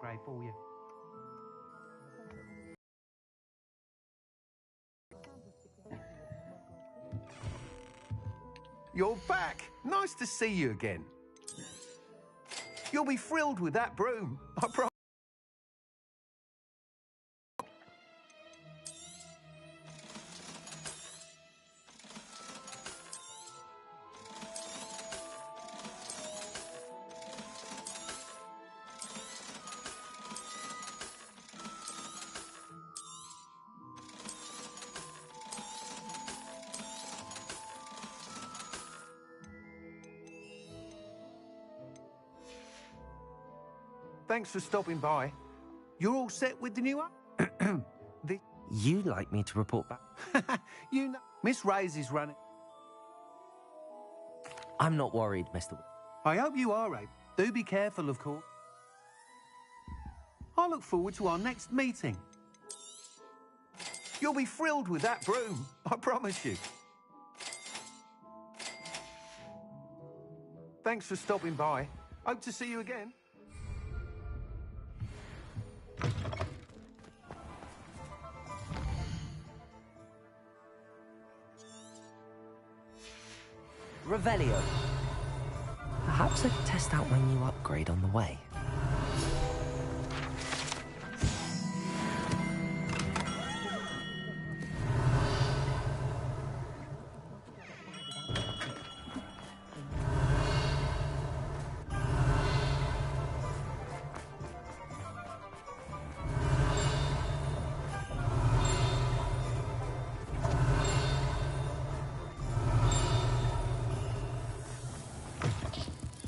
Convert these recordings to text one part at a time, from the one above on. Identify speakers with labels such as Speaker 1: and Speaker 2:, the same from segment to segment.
Speaker 1: tray for you. You're back! Nice to see you again. You'll be thrilled with that broom, I promise. Thanks for stopping by. You're all set with the new one?
Speaker 2: You'd like me to report back?
Speaker 1: You know, Miss Reyes is running.
Speaker 2: I'm not worried, Mr.
Speaker 1: I hope you are, Abe. Do be careful, of course. I look forward to our next meeting. You'll be thrilled with that broom, I promise you. Thanks for stopping by. Hope to see you again.
Speaker 2: Revelio. Perhaps I could test out my new upgrade on the way.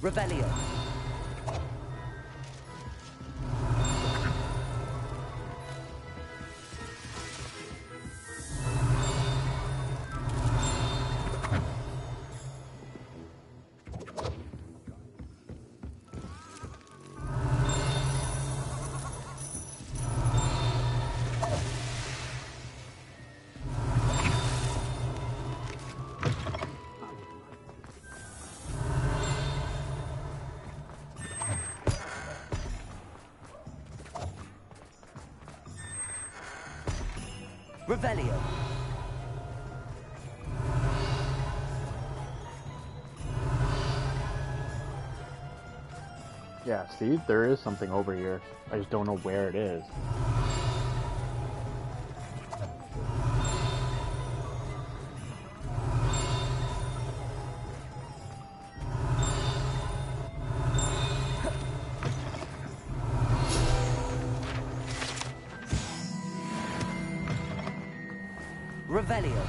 Speaker 2: Revelio. Revelio.
Speaker 3: Yeah, see, there is something over here. I just don't know where it is.
Speaker 2: Revelio.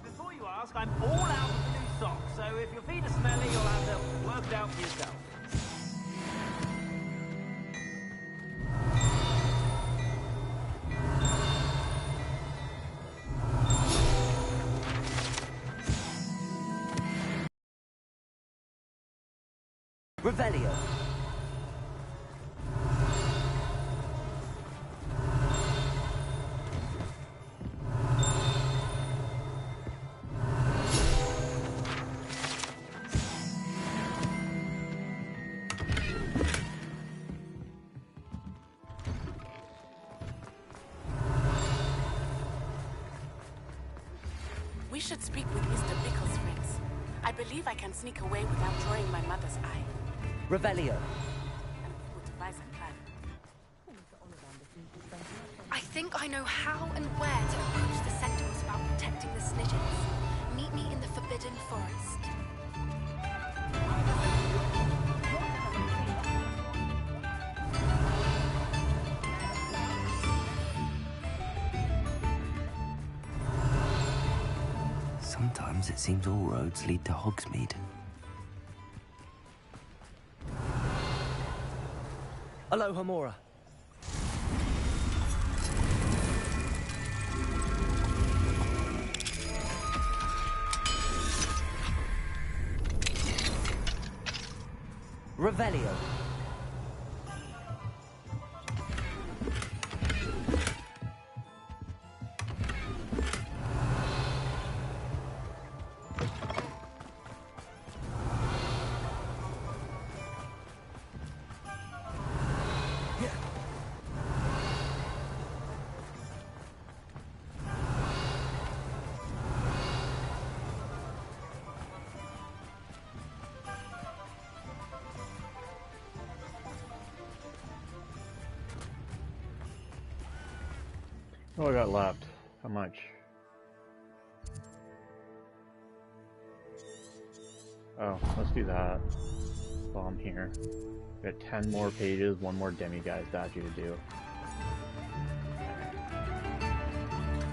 Speaker 4: Before you ask, I'm all out of the new socks, so if your feet are smelly, you'll have to work it out for yourself.
Speaker 2: Revelio.
Speaker 5: We should speak with Mr. Bickle's friends. I believe I can sneak away without drawing my mother's eye.
Speaker 2: Revelio.
Speaker 5: And we will devise a plan. I think I know how and where to approach the centaurs about protecting the Snidgets. Meet me in the Forbidden Forest.
Speaker 2: Sometimes it seems all roads lead to Hogsmeade. Aloha, Mora. Revelio.
Speaker 3: What I got left? How much? Oh, let's do that while I'm here. Got 10 more pages, one more demiguise statue to do.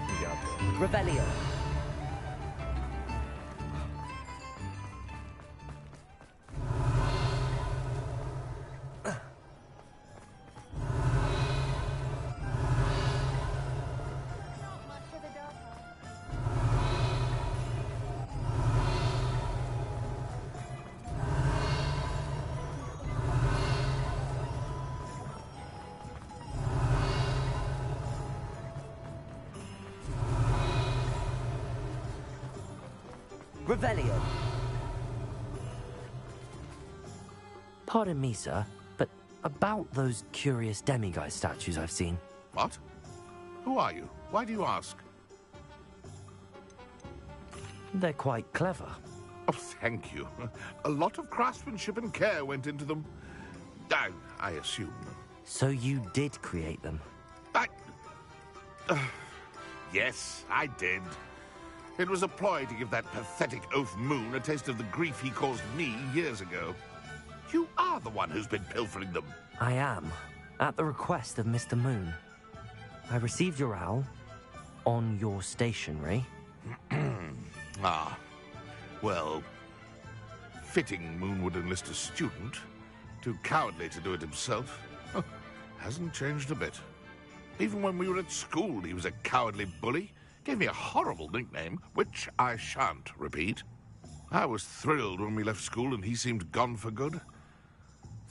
Speaker 3: You got this.
Speaker 2: Revelio. Revelio. Pardon me, sir, but about those curious demiguise statues I've seen.
Speaker 6: What? Who are you? Why do you ask?
Speaker 2: They're quite clever.
Speaker 6: Oh, thank you. A lot of craftsmanship and care went into them. I assume.
Speaker 2: So you did create them?
Speaker 6: Yes, I did. It was a ploy to give that pathetic oaf Moon a taste of the grief he caused me years ago. You are the one who's been pilfering them.
Speaker 2: I am, at the request of Mr. Moon. I received your owl on your stationery.
Speaker 6: Ah, well, fitting Moon would enlist a student. Too cowardly to do it himself. Hasn't changed a bit. Even when we were at school, he was a cowardly bully. Gave me a horrible nickname, which I shan't repeat. I was thrilled when we left school and he seemed gone for good.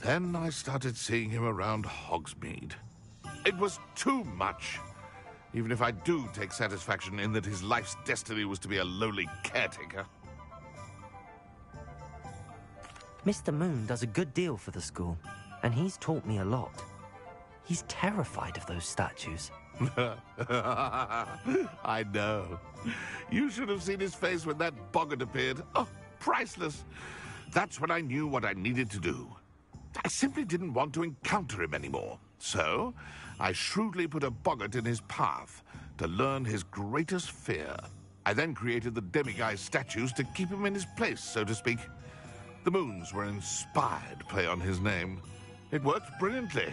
Speaker 6: Then I started seeing him around Hogsmeade. It was too much. Even if I do take satisfaction in that his life's destiny was to be a lowly caretaker.
Speaker 2: Mr. Moon does a good deal for the school, and he's taught me a lot. He's terrified of those statues.
Speaker 6: I know. You should have seen his face when that boggart appeared. Oh, priceless. That's when I knew what I needed to do. I simply didn't want to encounter him anymore. So, I shrewdly put a boggart in his path to learn his greatest fear. I then created the demiguise statues to keep him in his place, so to speak. The moons were an inspired play on his name. It worked brilliantly.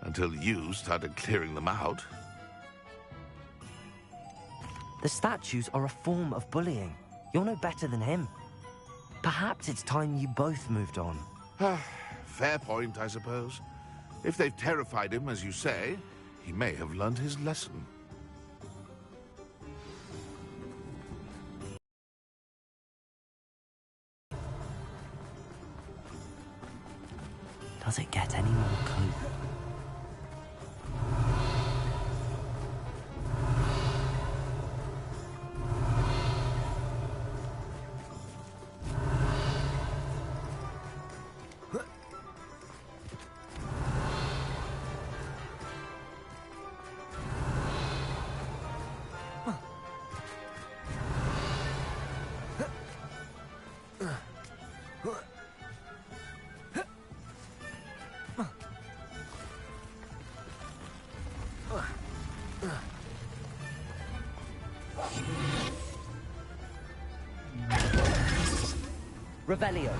Speaker 6: Until you started clearing them out.
Speaker 2: The statues are a form of bullying. You're no better than him. Perhaps it's time you both moved on.
Speaker 6: Fair point, I suppose. If they've terrified him, as you say, he may have learned his lesson.
Speaker 2: Does it get any more clear? Revelio.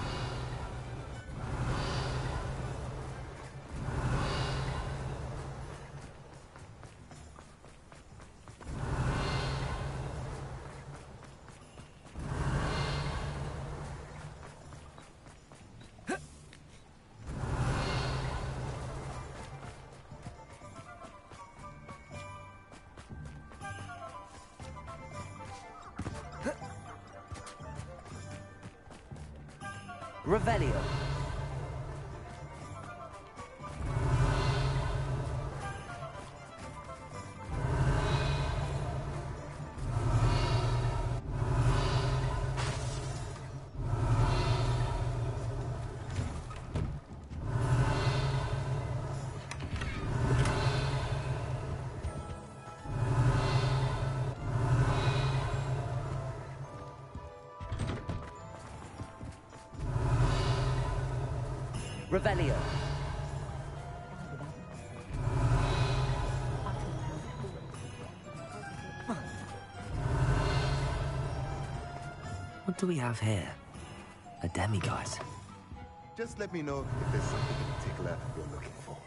Speaker 2: Revelio. Revelio. What do we have here? A demiguise.
Speaker 7: Just let me know if there's something in particular you're looking for.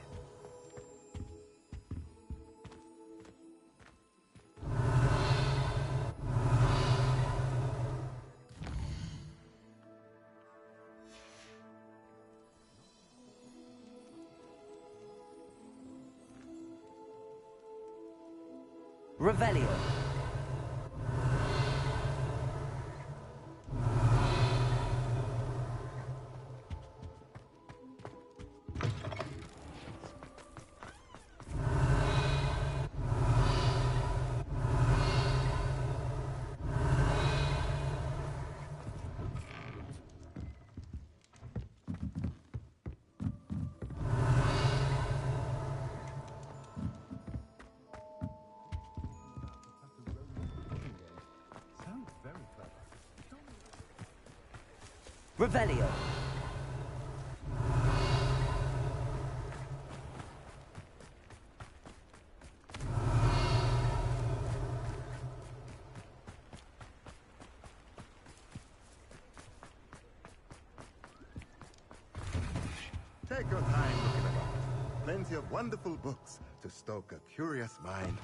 Speaker 2: Revelio. Revelio.
Speaker 7: Take your time looking about. Plenty of wonderful books to stoke a curious mind.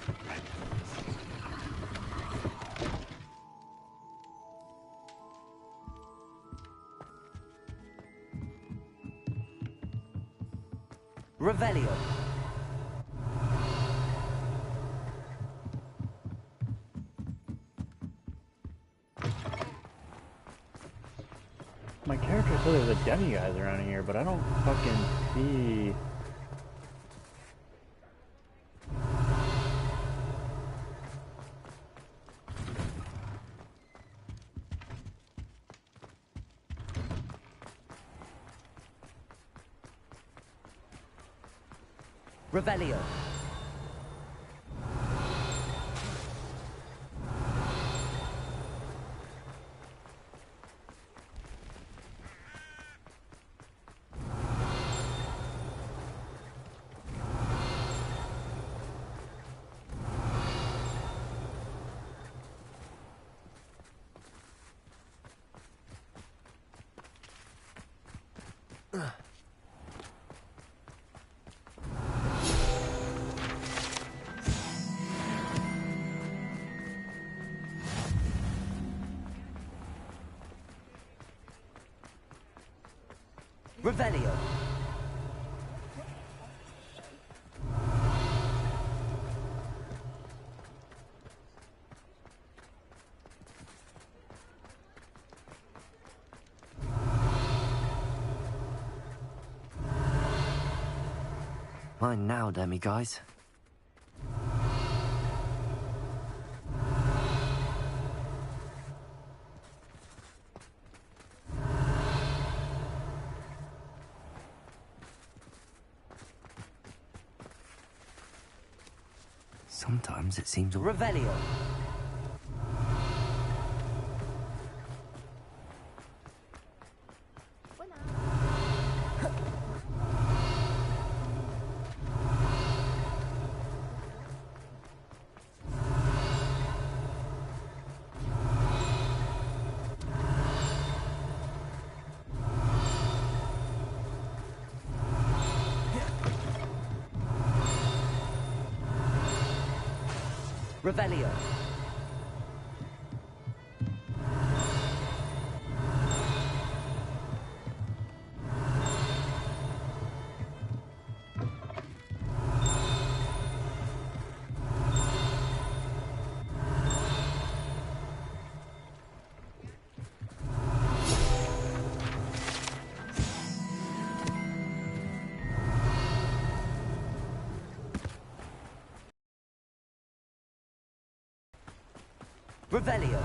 Speaker 2: Revelio.
Speaker 3: My character said there's a demiguise around here, but I don't fucking see.
Speaker 2: Revelio. Revelio. Mine now, demiguise. Sometimes it seems... Revelio. Revelio. Revelio.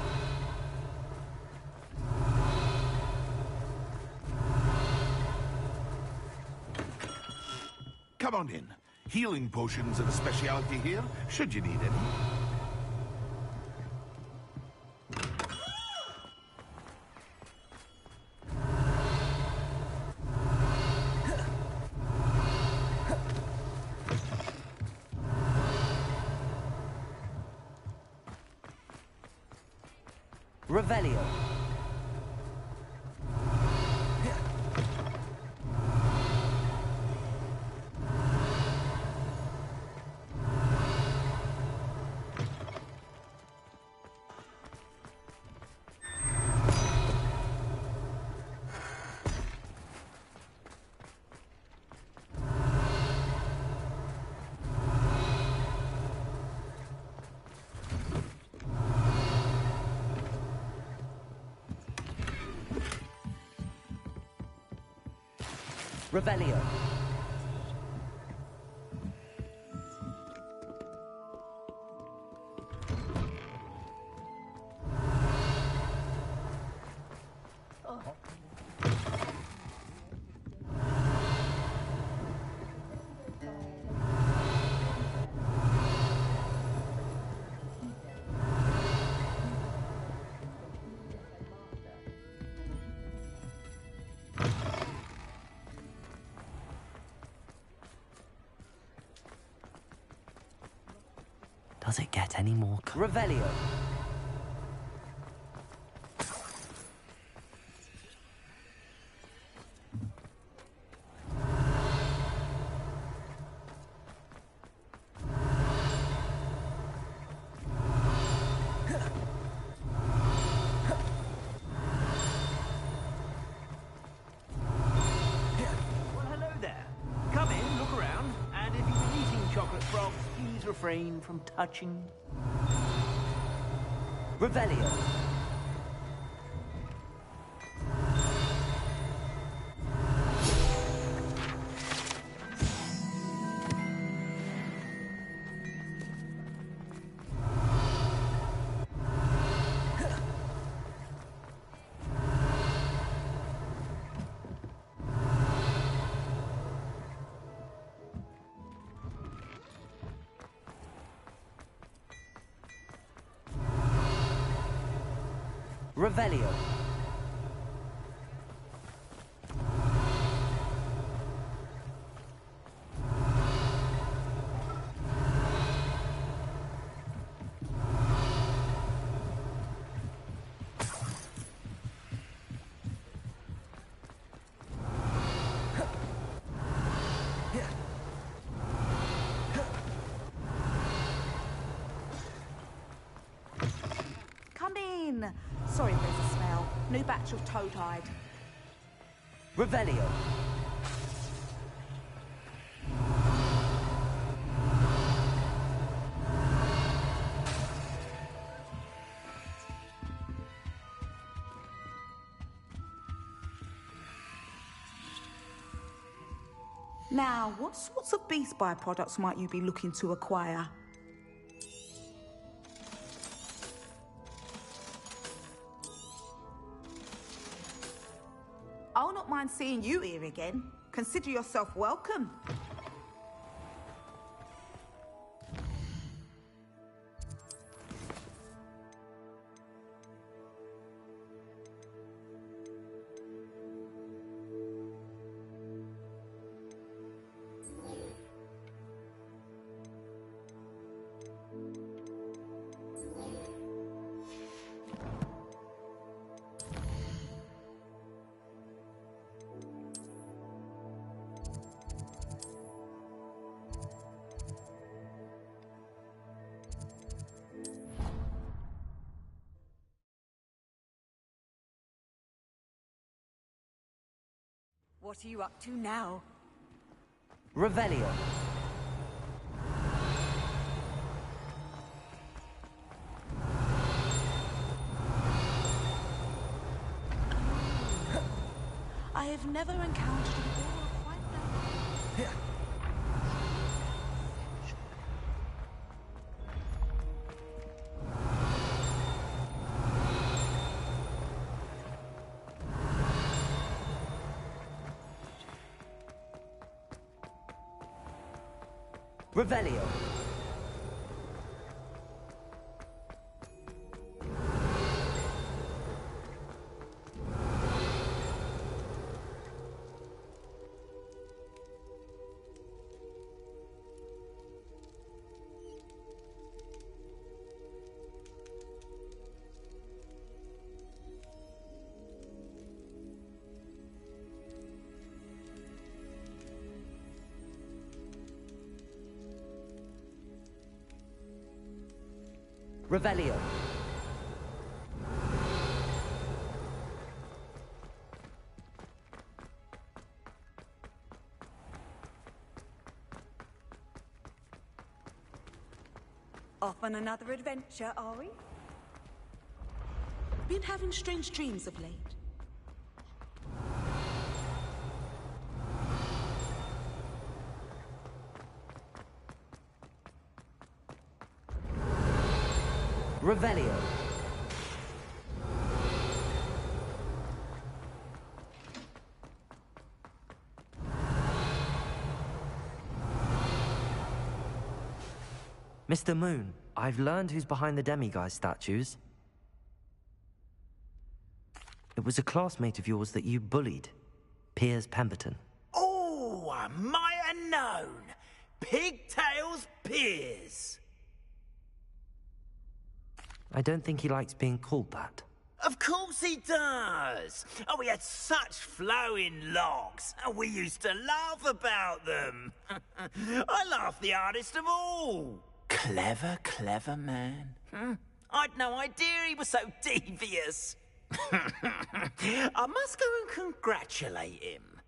Speaker 6: Come on in. Healing potions are a specialty here, should you need any.
Speaker 2: Revelio. Revelio. Does it get any more... Revelio.
Speaker 4: Refrain from touching.
Speaker 2: Revelio. Revelio.
Speaker 8: Come in. Sorry if there's a smell. New batch of toad hide.
Speaker 2: Revelio.
Speaker 8: Now, what sorts of beast byproducts might you be looking to acquire? I'll not mind seeing you here again. Consider yourself welcome.
Speaker 9: What are you up to now?
Speaker 2: Revelio.
Speaker 8: I have never encountered an aura quite that.
Speaker 2: Revelio. Revelio.
Speaker 9: Off on another adventure, are we?
Speaker 8: Been having strange dreams of late.
Speaker 2: Revelio. Mr. Moon, I've learned who's behind the demiguise statues. It was a classmate of yours that you bullied, Piers Pemberton.
Speaker 4: Oh, I might have known. Pigtails Piers.
Speaker 2: I don't think he likes being called that.
Speaker 4: Of course he does. Oh, we had such flowing locks, and we used to laugh about them. I laughed the hardest of all. Clever, clever man. I'd no idea he was so devious. I must go and congratulate him.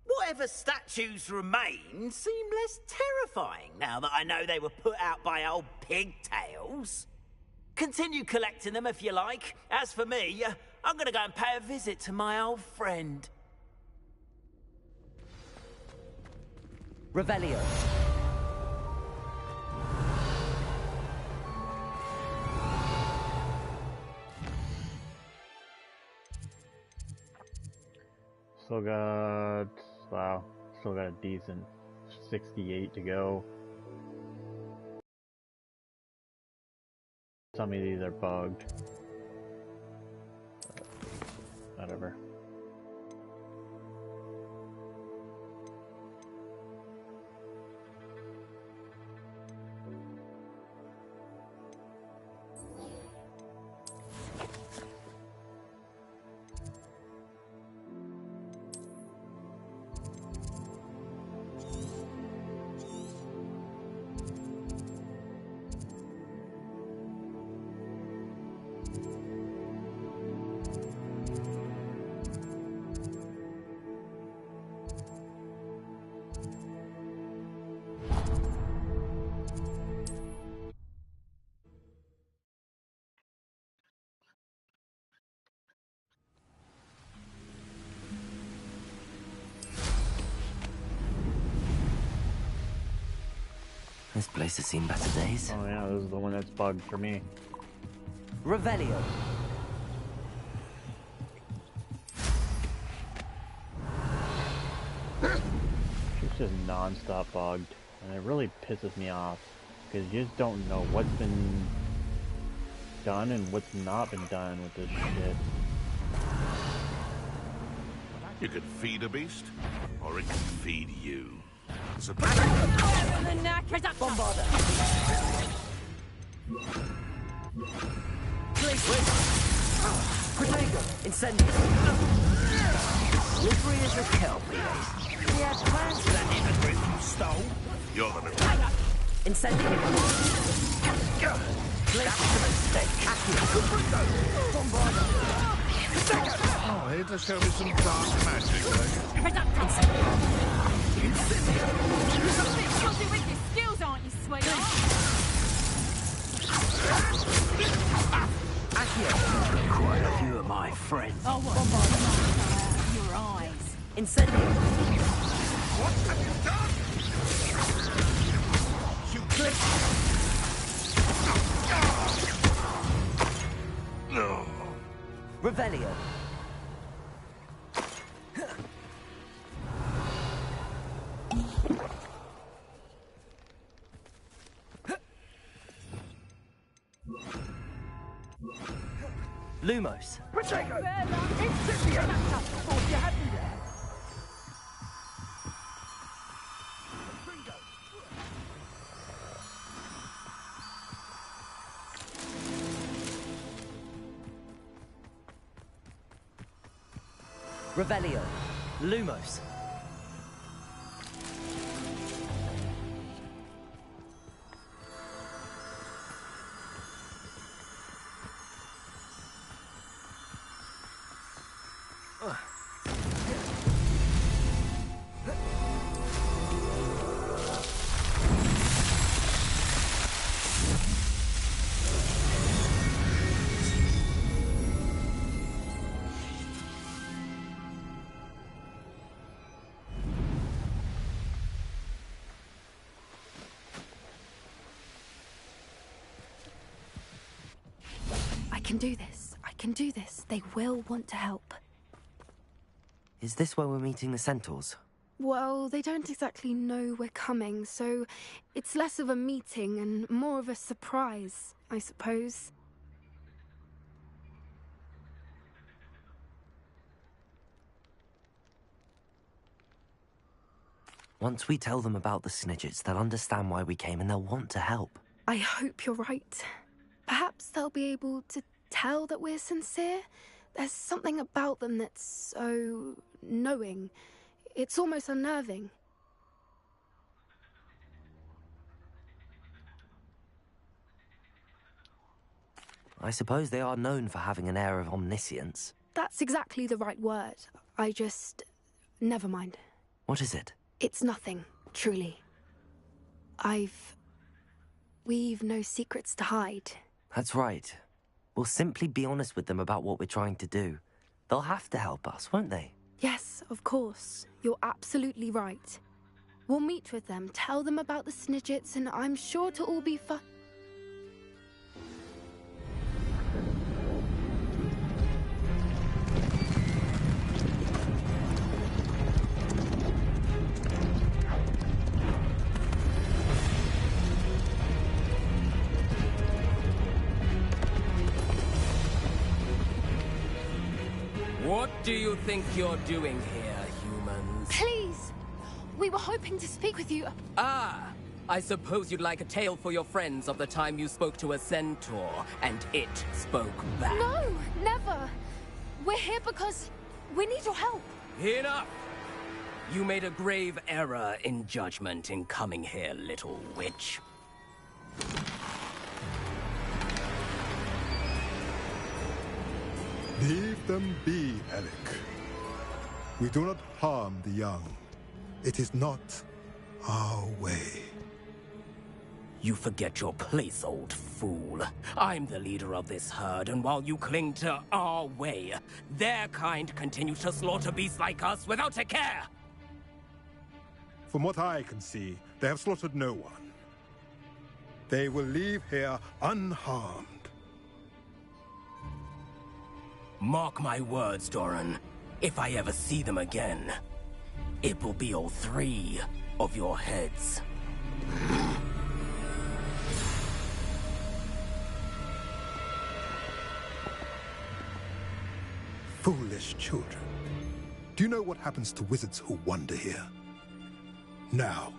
Speaker 4: Whatever statues remain seem less terrifying now that I know they were put out by old pigtails. Continue collecting them if you like. As for me, I'm gonna go and pay a visit to my old friend.
Speaker 2: Revelio.
Speaker 3: Still got a decent 68 to go. Tell me these are bugged. Whatever.
Speaker 2: This place has seen better days.
Speaker 3: Oh yeah, this is the one that's bugged for me.
Speaker 2: Revelio.
Speaker 3: It's just non-stop bugged, and it really pisses me off because you just don't know what's been done and what's not been done with this shit.
Speaker 6: You can feed a beast, or it can feed you. So
Speaker 9: Bombarder.
Speaker 2: Protego. Incendio. Slippery as a kelpie. We had plans for that immigrant you stole.
Speaker 6: you're the little...
Speaker 2: Incendio. That's a mistake. Bombarder.
Speaker 6: Oh, here to show me some dark magic,
Speaker 9: Something with your skills, aren't you, sweetheart?
Speaker 4: Quite a few of my friends.
Speaker 9: Oh, what? Bombarder. Your eyes.
Speaker 2: Incendio.
Speaker 6: What have you done? You click. No.
Speaker 2: Revelio. Lumos. Revelio. Lumos.
Speaker 5: can do this. I can do this. They will want to help.
Speaker 2: Is this where we're meeting the centaurs?
Speaker 5: Well, they don't exactly know we're coming, so it's less of a meeting and more of a surprise, I suppose.
Speaker 2: Once we tell them about the Snidgets, they'll understand why we came and they'll want to help.
Speaker 5: I hope you're right. Perhaps they'll be able to tell that we're sincere. There's something about them that's so knowing. It's almost unnerving.
Speaker 2: I suppose they are known for having an air of omniscience.
Speaker 5: That's exactly the right word. I just... Never mind.
Speaker 2: What is it?
Speaker 5: It's nothing, truly. We've no secrets to hide.
Speaker 2: That's right. We'll simply be honest with them about what we're trying to do. They'll have to help us, won't they?
Speaker 5: Yes, of course. You're absolutely right. We'll meet with them, tell them about the Snidgets, and I'm sure to all be fun.
Speaker 10: What do you think you're doing here, humans?
Speaker 5: Please! We were hoping to speak with you.
Speaker 10: Ah! I suppose you'd like a tale for your friends of the time you spoke to a centaur, and it spoke back.
Speaker 5: No! Never! We're here because we need your help.
Speaker 10: Enough! You made a grave error in judgment in coming here, little witch.
Speaker 7: Leave them be, Alec. We do not harm the young. It is not our way.
Speaker 10: You forget your place, old fool. I'm the leader of this herd, and while you cling to our way, their kind continue to slaughter beasts like us without a care!
Speaker 7: From what I can see, they have slaughtered no one. They will leave here unharmed.
Speaker 10: Mark my words, Doran. If I ever see them again, it will be all 3 of your heads.
Speaker 7: Foolish children. Do you know what happens to wizards who wander here? Now,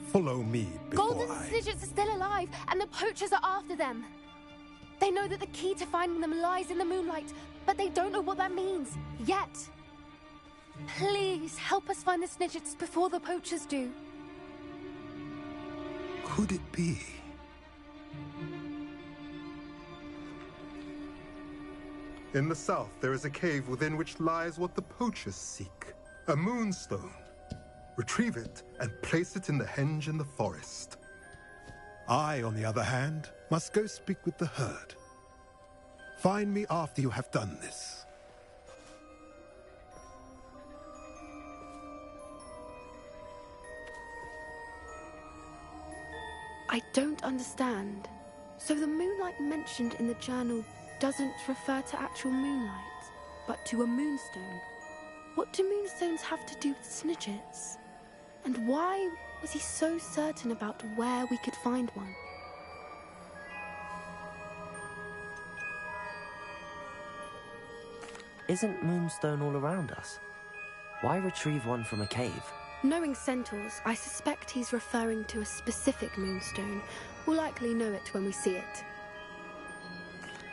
Speaker 7: follow me before
Speaker 5: Golden Snidgets are still alive, and the poachers are after them. They know that the key to finding them lies in the moonlight, but they don't know what that means, yet. Please, help us find the Snidgets before the poachers do.
Speaker 7: Could it be? In the south, there is a cave within which lies what the poachers seek. A moonstone. Retrieve it and place it in the henge in the forest. I, on the other hand, must go speak with the herd. Find me after you have done this.
Speaker 5: I don't understand. So the moonlight mentioned in the journal doesn't refer to actual moonlight, but to a moonstone. What do moonstones have to do with Snidgets? And why was he so certain about where we could find one?
Speaker 2: Isn't moonstone all around us? Why retrieve one from a cave?
Speaker 5: Knowing centaurs, I suspect he's referring to a specific moonstone. We'll likely know it when we see it.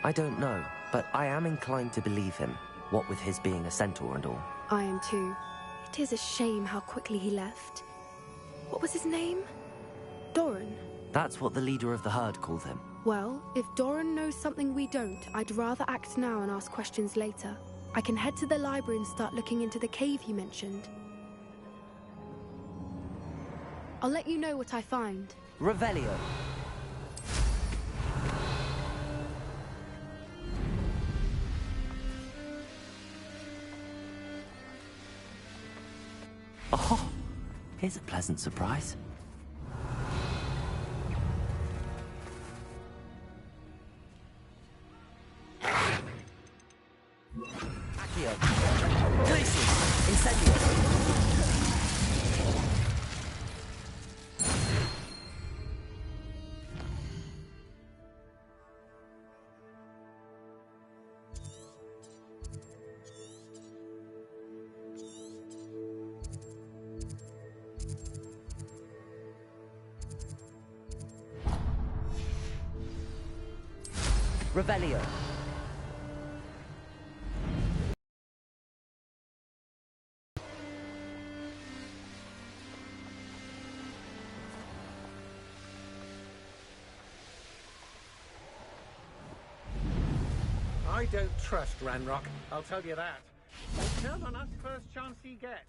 Speaker 2: I don't know, but I am inclined to believe him, what with his being a centaur and all.
Speaker 5: I am too. It is a shame how quickly he left. What was his name? Doran?
Speaker 2: That's what the leader of the herd called him.
Speaker 5: Well, if Doran knows something we don't, I'd rather act now and ask questions later. I can head to the library and start looking into the cave you mentioned. I'll let you know what I find.
Speaker 2: Revelio. Oh, here's a pleasant surprise. Accio. Glacius. Incendio. Revelio.
Speaker 11: I don't trust Ranrock, I'll tell you that. He'll turn on us first chance he gets.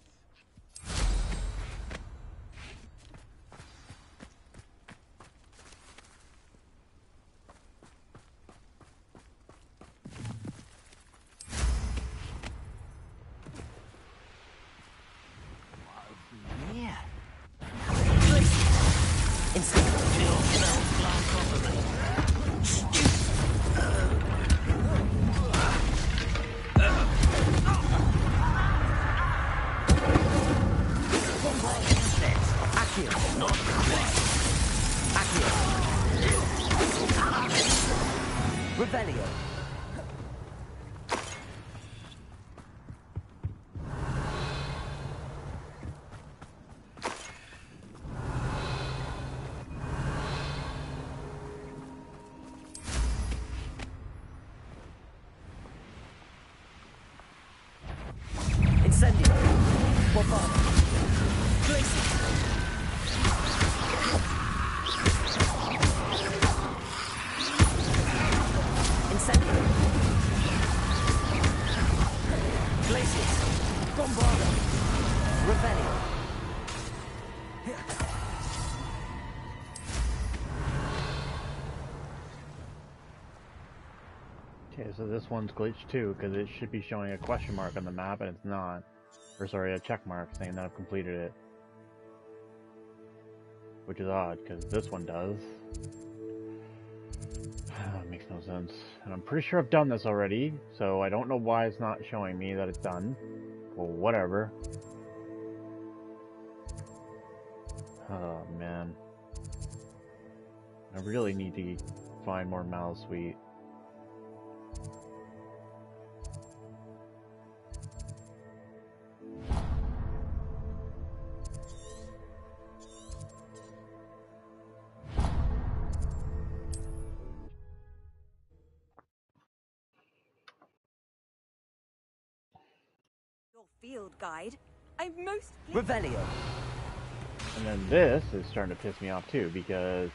Speaker 2: Revelio. Incendio. Bombard. Glacius. Incendio. Glacius. Bombardo. Revelio.
Speaker 3: Okay, so this one's glitched too, because it should be showing a question mark on the map, and it's not. Or sorry, a check mark saying that I've completed it. Which is odd, because this one does. It makes no sense. And I'm pretty sure I've done this already, so I don't know why it's not showing me that it's done. Well, whatever. Oh, man. I really need to find more Malsweet.
Speaker 9: Field guide. I'm most
Speaker 2: Revelio.
Speaker 3: And then this is starting to piss me off too, because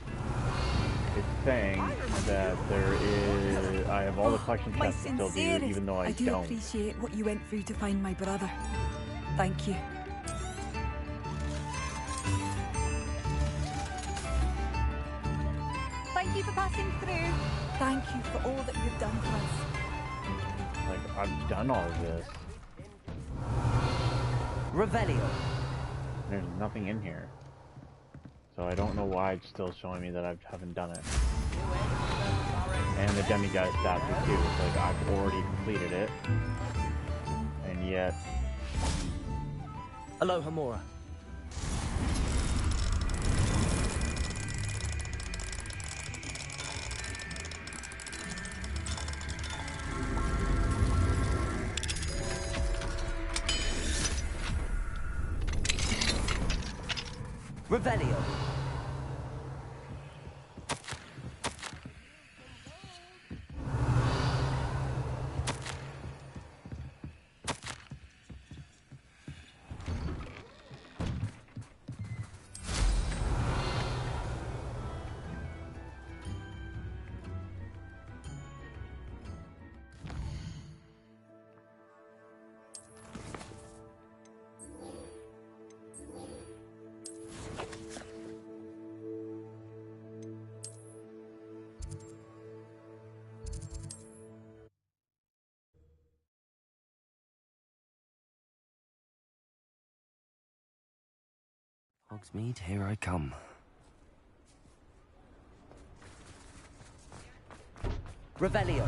Speaker 3: it's saying that there is... I have all the collection chests to still do, even though I
Speaker 9: do
Speaker 3: don't.
Speaker 9: appreciate what you went through to find my brother. Thank you. Thank you for passing through. Thank you for all that you've done for us.
Speaker 3: Like, I've done all of this.
Speaker 2: Revelio.
Speaker 3: There's nothing in here. So I don't know why it's still showing me that I haven't done it. And the demiguise statue too. It's like I've already completed it. And yet...
Speaker 2: Alohomora. Revelio. Hogsmeade, here I come. Revelio.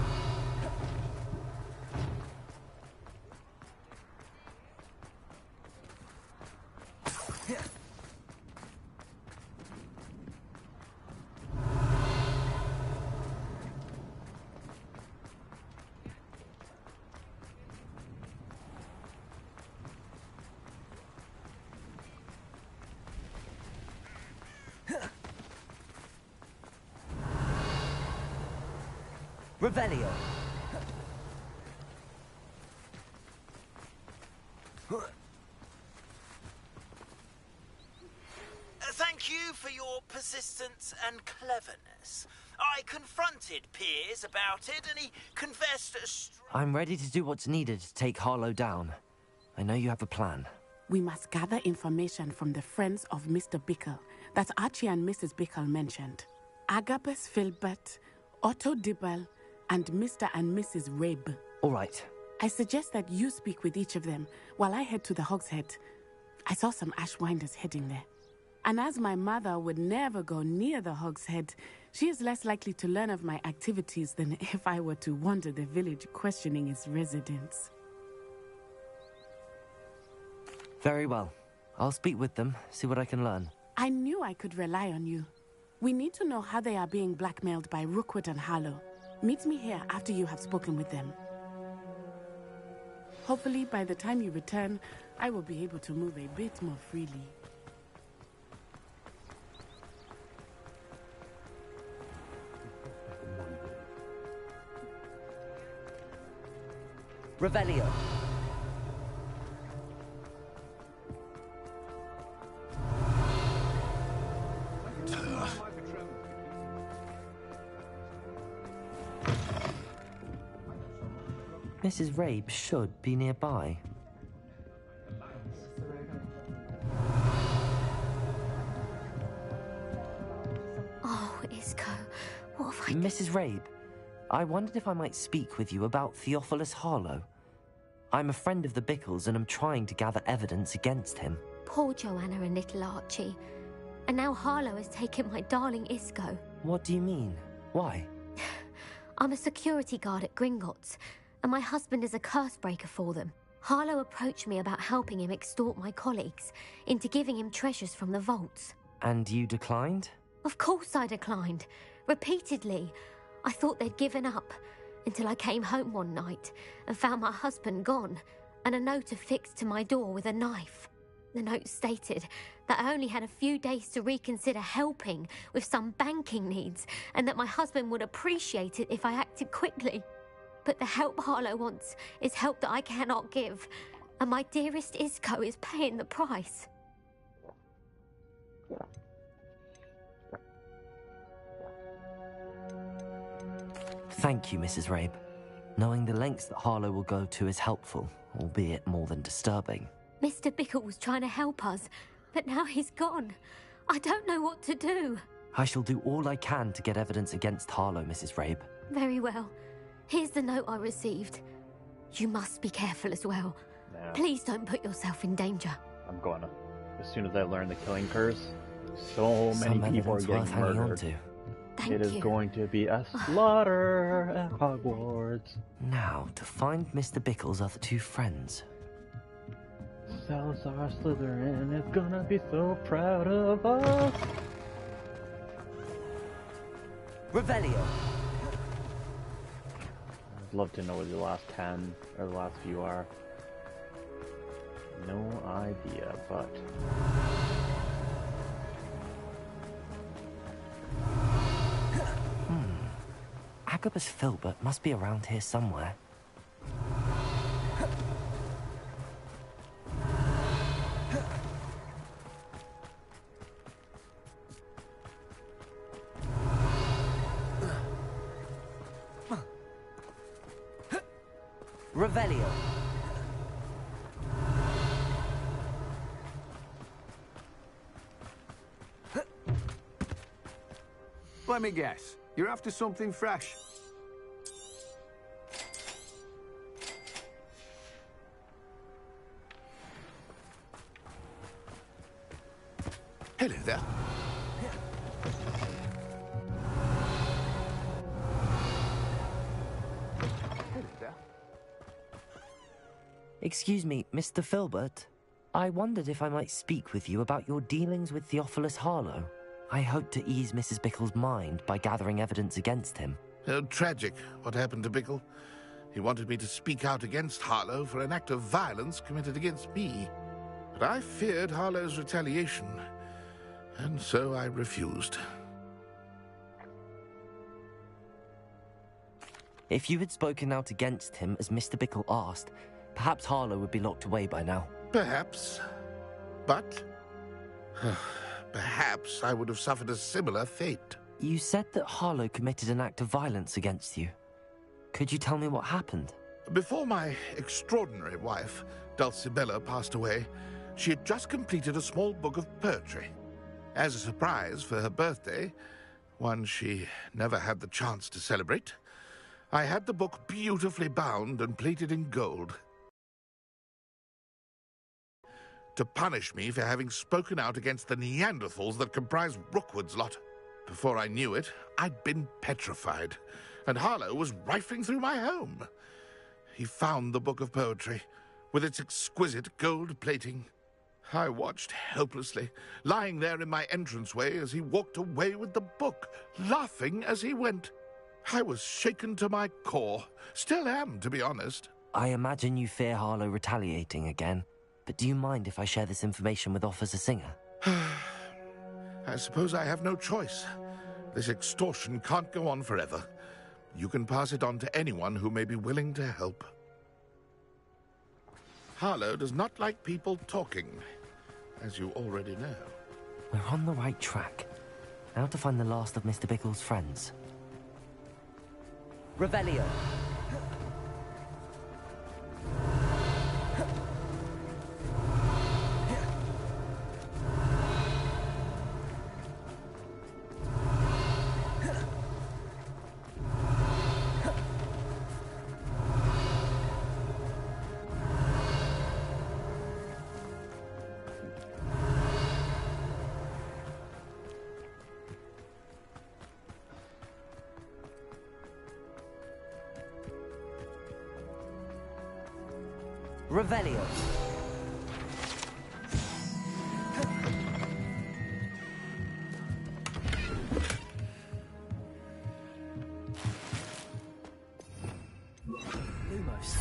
Speaker 2: Revelio.
Speaker 4: Thank you for your persistence and cleverness. I confronted Piers about it, and he confessed.
Speaker 2: I'm ready to do what's needed to take Harlow down. I know you have a plan.
Speaker 12: We must gather information from the friends of Mr. Bickle that Archie and Mrs. Bickle mentioned. Agabus Filbert, Otto Dibble, and Mr. and Mrs. Rabe.
Speaker 2: All right.
Speaker 12: I suggest that you speak with each of them while I head to the Hogshead. I saw some Ashwinders heading there. And as my mother would never go near the Hogshead, she is less likely to learn of my activities than if I were to wander the village questioning its residents.
Speaker 2: Very well. I'll speak with them, see what I can learn.
Speaker 12: I knew I could rely on you. We need to know how they are being blackmailed by Rookwood and Harlow. Meet me here after you have spoken with them. Hopefully, by the time you return, I will be able to move a bit more freely.
Speaker 2: Revelio. Mrs. Rabe should be nearby.
Speaker 13: Oh, Isco, what have I done?
Speaker 2: Mrs. Rabe, I wondered if I might speak with you about Theophilus Harlow. I'm a friend of the Bickles and am trying to gather evidence against him.
Speaker 13: Poor Joanna and little Archie. And now Harlow has taken my darling Isco.
Speaker 2: What do you mean? Why?
Speaker 13: I'm a security guard at Gringotts, and my husband is a curse breaker for them. Harlow approached me about helping him extort my colleagues into giving him treasures from the vaults.
Speaker 2: And you declined?
Speaker 13: Of course I declined. Repeatedly. I thought they'd given up, until I came home one night and found my husband gone, and a note affixed to my door with a knife. The note stated that I only had a few days to reconsider helping with some banking needs, and that my husband would appreciate it if I acted quickly. But the help Harlow wants is help that I cannot give, and my dearest Isco is paying the price.
Speaker 2: Thank you, Mrs. Rabe. Knowing the lengths that Harlow will go to is helpful, albeit more than disturbing.
Speaker 13: Mr. Bickle was trying to help us, but now he's gone. I don't know what to do.
Speaker 2: I shall do all I can to get evidence against Harlow, Mrs. Rabe.
Speaker 13: Very well. Here's the note I received. You must be careful as well.
Speaker 3: Nah,
Speaker 13: Please don't put yourself in danger.
Speaker 3: I'm gonna. As soon as I learn the killing curse, so many people are getting murdered. It is going to be a slaughter at Hogwarts.
Speaker 2: Now, to find Mr. Bickle's other two friends.
Speaker 3: Salazar Slytherin is gonna be so proud of us.
Speaker 2: Revelio.
Speaker 3: I'd love to know what the last 10 or the last few are. No idea, but...
Speaker 2: Agabus Filbert must be around here somewhere. Revelio.
Speaker 1: Let me guess. You're after something fresh.
Speaker 6: Hello there.
Speaker 2: Excuse me, Mr. Filbert. I wondered if I might speak with you about your dealings with Theophilus Harlow. I hope to ease Mrs. Bickle's mind by gathering evidence against him.
Speaker 6: Tragic what happened to Bickle. He wanted me to speak out against Harlow for an act of violence committed against me. But I feared Harlow's retaliation, and so I refused.
Speaker 2: If you had spoken out against him, as Mr. Bickle asked, perhaps Harlow would be locked away by now.
Speaker 6: Perhaps. But perhaps I would have suffered a similar fate.
Speaker 2: You said that Harlow committed an act of violence against you. Could you tell me what happened?
Speaker 6: Before my extraordinary wife, Dulcibella, passed away, she had just completed a small book of poetry. As a surprise for her birthday, one she never had the chance to celebrate, I had the book beautifully bound and plated in gold. To punish me for having spoken out against the Neanderthals that comprise Rookwood's lot. Before I knew it, I'd been petrified, and Harlow was rifling through my home. He found the book of poetry, with its exquisite gold plating. I watched helplessly, lying there in my entranceway as he walked away with the book, laughing as he went. I was shaken to my core. Still am, to be honest.
Speaker 2: I imagine you fear Harlow retaliating again, but do you mind if I share this information with Officer Singer?
Speaker 6: I suppose I have no choice. This extortion can't go on forever. You can pass it on to anyone who may be willing to help. Harlow does not like people talking, as you already know.
Speaker 2: We're on the right track. Now to find the last of Mr. Bickle's friends. Revelio. Revelio. Lumos.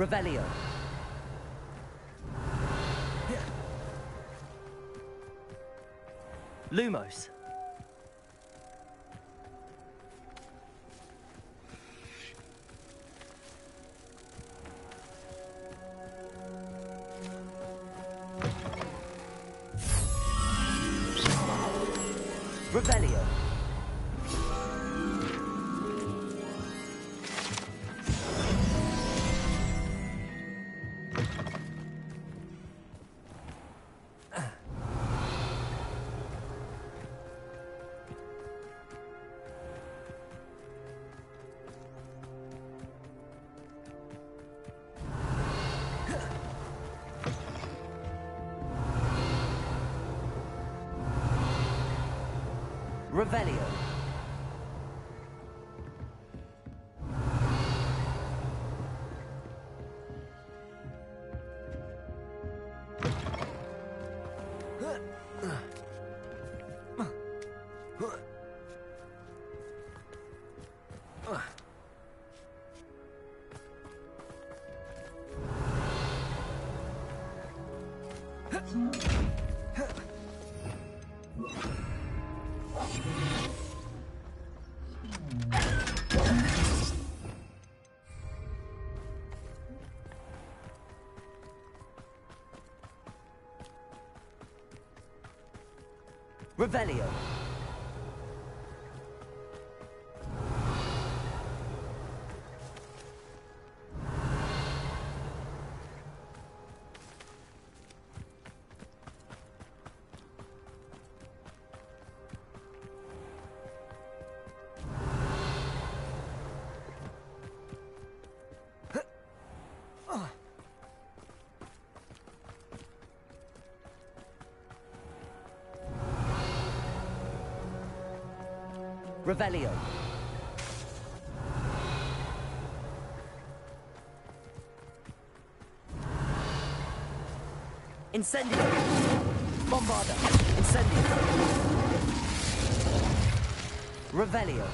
Speaker 2: Revelio. Lumos. Revelio. Revelio. Revelio. Revelio. Incendio! Bombarda! Incendio! Revelio!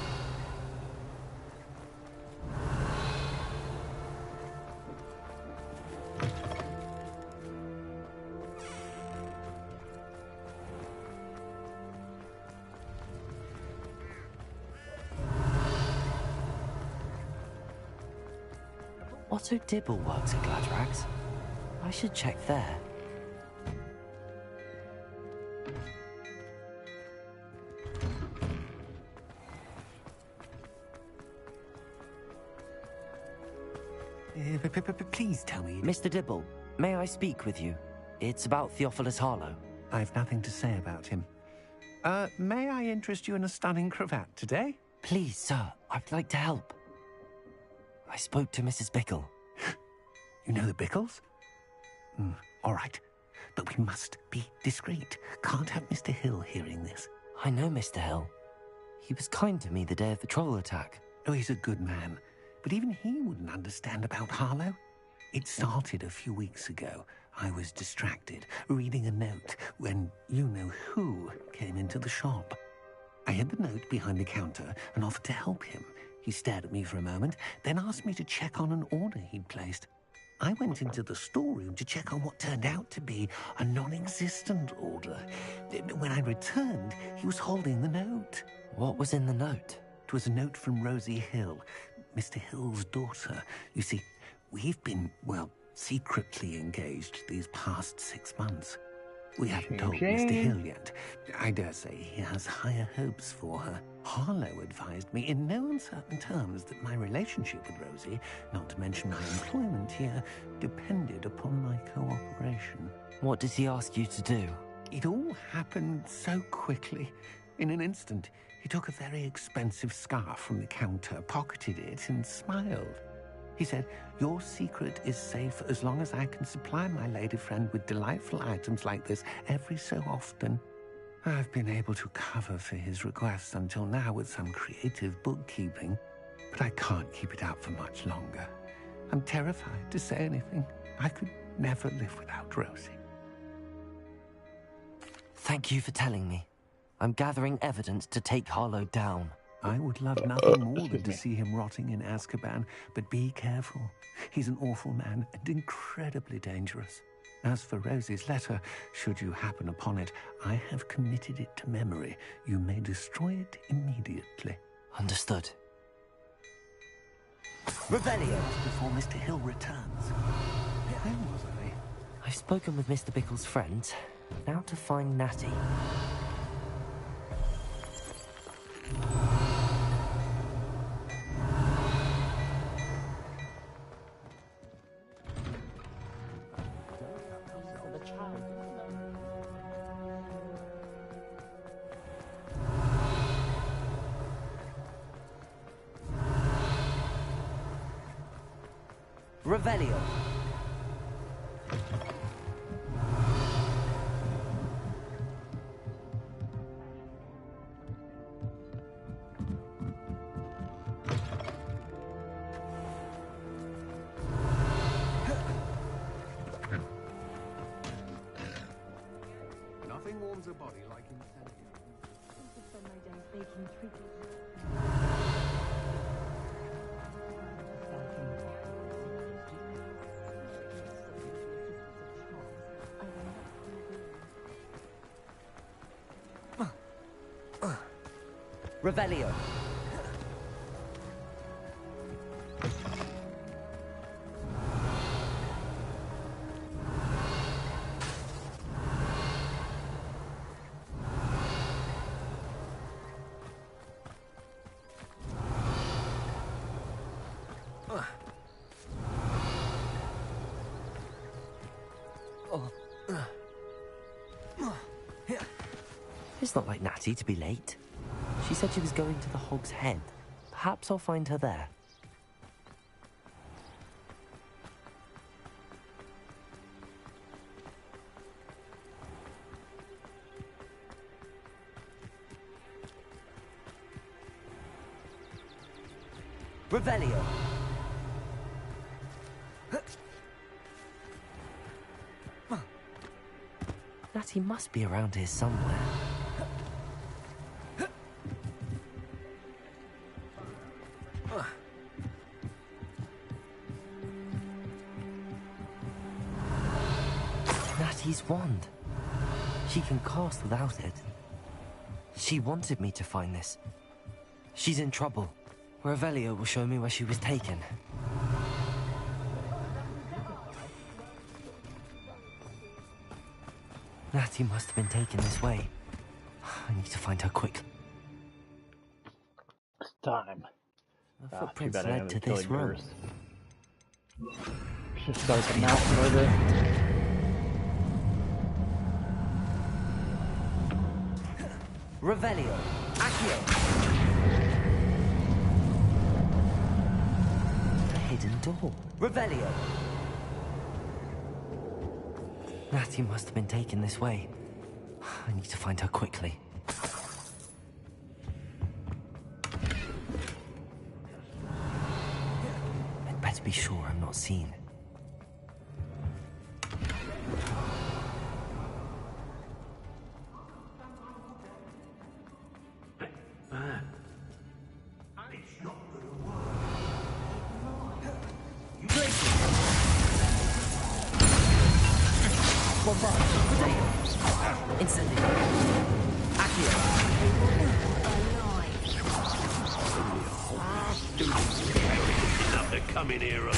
Speaker 2: Otto Dibble works at Gladrax. I should check there.
Speaker 1: Please tell me.
Speaker 2: Mr. Dibble, may I speak with you? It's about Theophilus Harlow.
Speaker 1: I've nothing to say about him. May I interest you in a stunning cravat today?
Speaker 2: Please, sir, I'd like to help. I spoke to Mrs. Bickle.
Speaker 1: You know the Bickles? All right. But we must be discreet. Can't have Mr. Hill hearing this.
Speaker 2: I know Mr. Hill. He was kind to me the day of the troll attack.
Speaker 1: Oh, he's a good man. But even he wouldn't understand about Harlow. It started a few weeks ago. I was distracted, reading a note, when you-know-who came into the shop. I hid the note behind the counter and offered to help him. He stared at me for a moment, then asked me to check on an order he'd placed. I went into the storeroom to check on what turned out to be a non-existent order. When I returned, he was holding the note.
Speaker 2: What was in the note?
Speaker 1: It was a note from Rosie Hill, Mr. Hill's daughter. You see, we've been, well, secretly engaged these past 6 months. We haven't told Mr. Hill yet. I dare say he has higher hopes for her. Harlow advised me in no uncertain terms that my relationship with Rosie, not to mention my employment here, depended upon my cooperation.
Speaker 2: What did he ask you to do?
Speaker 1: It all happened so quickly. In an instant, he took a very expensive scarf from the counter, pocketed it, and smiled. He said, "Your secret is safe as long as I can supply my lady friend with delightful items like this every so often." I've been able to cover for his requests until now with some creative bookkeeping, but I can't keep it out for much longer. I'm terrified to say anything. I could never live without Rosie.
Speaker 2: Thank you for telling me. I'm gathering evidence to take Harlow down.
Speaker 1: I would love nothing more than to see him rotting in Azkaban, but be careful. He's an awful man and incredibly dangerous. As for Rosie's letter, should you happen upon it, I have committed it to memory. You may destroy it immediately.
Speaker 2: Understood. Revelio!
Speaker 1: Before Mr. Hill returns. Where was I?
Speaker 2: I've spoken with Mr. Bickle's friends. Now to find Natty. Revelio.
Speaker 1: Nothing warms a body like incendiary.
Speaker 2: Revelio. It's not like Natty to be late. She said she was going to the Hog's Head. Perhaps I'll find her there. Revelio. He must be around here somewhere. Natty's wand. She can cast without it. She wanted me to find this. She's in trouble. Revelio will show me where she was taken. Natty must have been taken this way. I need to find her quick.
Speaker 3: It's time.
Speaker 2: The footprints led to this room.
Speaker 3: Should start the mouse murder.
Speaker 2: Revelio. Accio. A hidden door. Revelio. Natty must have been taken this way. I need to find her quickly. I'd better be sure I'm not seen.
Speaker 14: Come in here.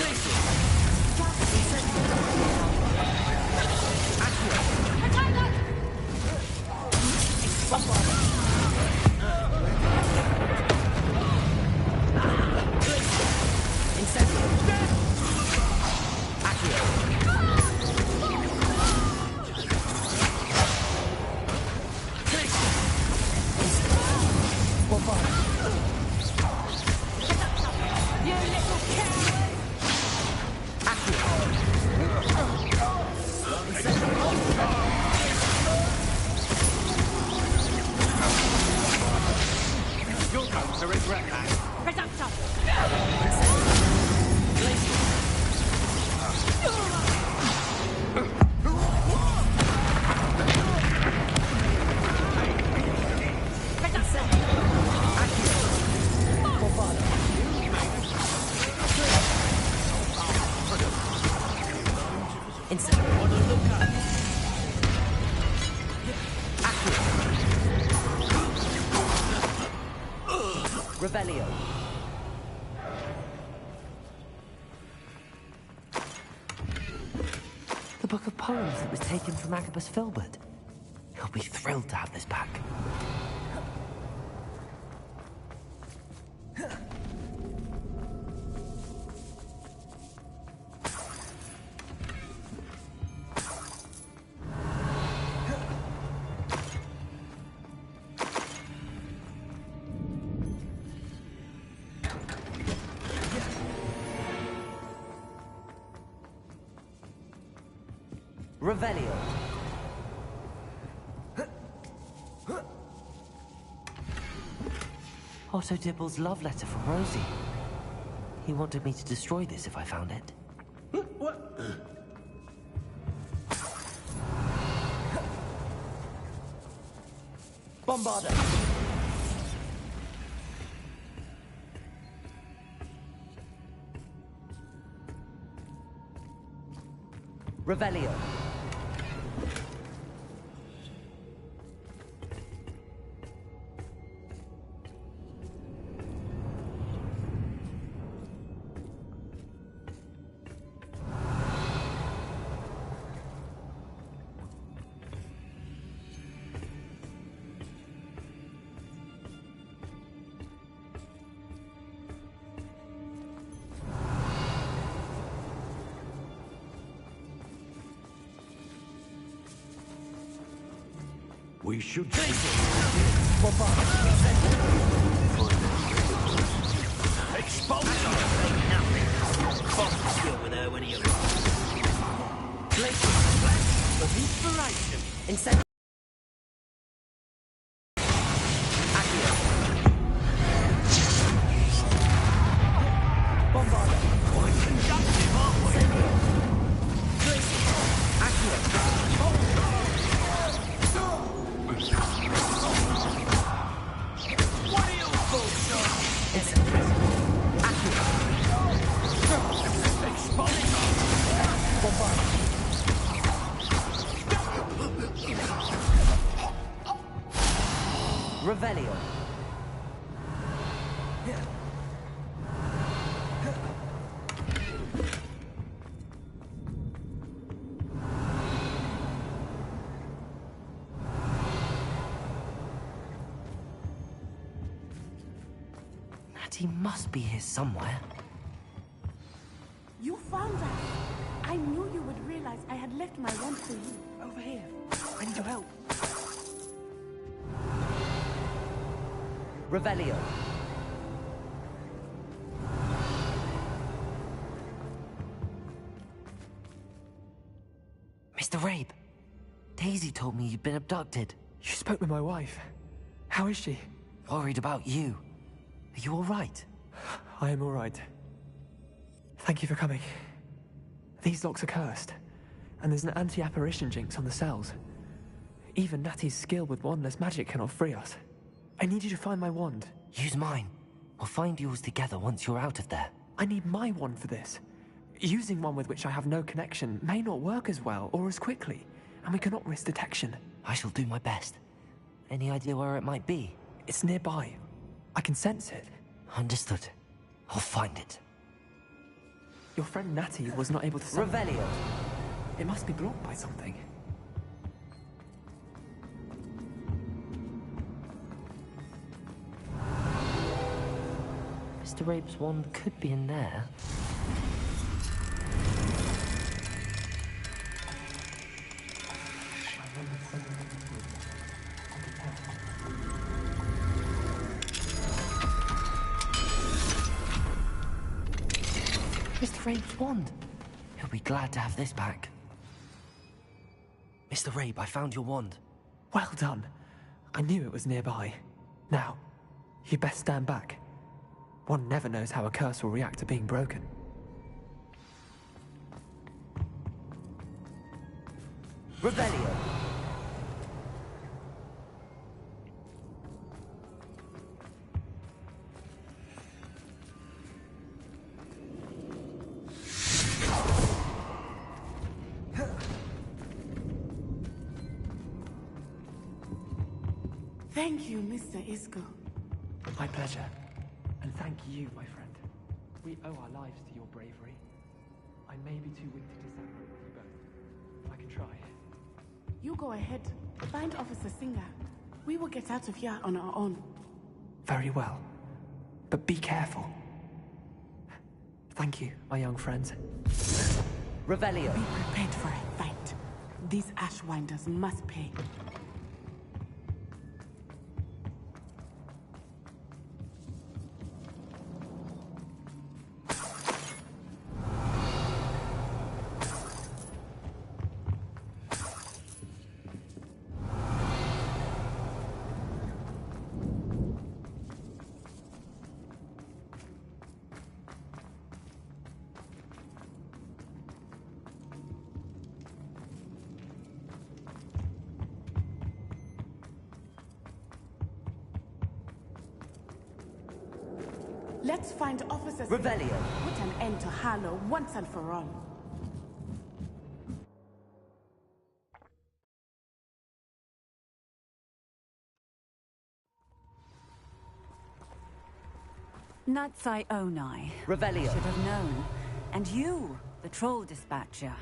Speaker 2: Revelio. The book of poems that was taken from Agabus Filbert. He'll be thrilled to have this back. Revelio. Otto Dibble's love letter from Rosie. He wanted me to destroy this if I found it.
Speaker 14: What?
Speaker 2: Bombarda. Revelio.
Speaker 14: We should
Speaker 4: Expose nothing. Boss skill with her when he arrives.
Speaker 2: Flash of inspiration. Incentive.
Speaker 10: What are you folks on?
Speaker 2: Revelio. Natty must be here somewhere.
Speaker 12: You found us. I knew you would realize I had left my wand for you.
Speaker 11: Over here. I need your help.
Speaker 2: Revelio. Mr. Rabe, Daisy told me you'd been abducted.
Speaker 11: You spoke with my wife. How is she?
Speaker 2: Worried about you. Are you all right?
Speaker 11: I am all right. Thank you for coming. These locks are cursed, and there's an anti-apparition jinx on the cells. Even Natty's skill with wandless magic cannot free us. I need you to find my wand.
Speaker 2: Use mine. We'll find yours together once you're out of there.
Speaker 11: I need my wand for this. Using one with which I have no connection may not work as well or as quickly, and we cannot risk detection.
Speaker 2: I shall do my best. Any idea where it might be?
Speaker 11: It's nearby. I can sense it.
Speaker 2: Understood. I'll find it.
Speaker 11: Your friend Natty was not able to...
Speaker 2: Revelio.
Speaker 11: It must be blocked by something.
Speaker 2: Mr. Rabe's wand could be in there. Mr. Rabe's wand. He'll be glad to have this back. Mr. Rabe, I found your wand.
Speaker 11: Well done. I knew it was nearby. Now, you best stand back. One never knows how a curse will react to being broken.
Speaker 2: Revelio.
Speaker 12: Thank you, Mr. Isco.
Speaker 11: My pleasure. And thank you, my friend. We owe our lives to your bravery. I may be too weak to decipher it with you both. I can try.
Speaker 12: You go ahead. Find Officer Singer. We will get out of here on our own.
Speaker 11: Very well. But be careful. Thank you, my young friends.
Speaker 2: Revelio.
Speaker 12: Be prepared for a fight. These Ashwinders must pay. Let's find Officer
Speaker 2: Revelio.
Speaker 12: Put an end to Harlow once and for all.
Speaker 15: Natsai Onai.
Speaker 2: Revelio.
Speaker 15: Should have known. And you, the troll dispatcher.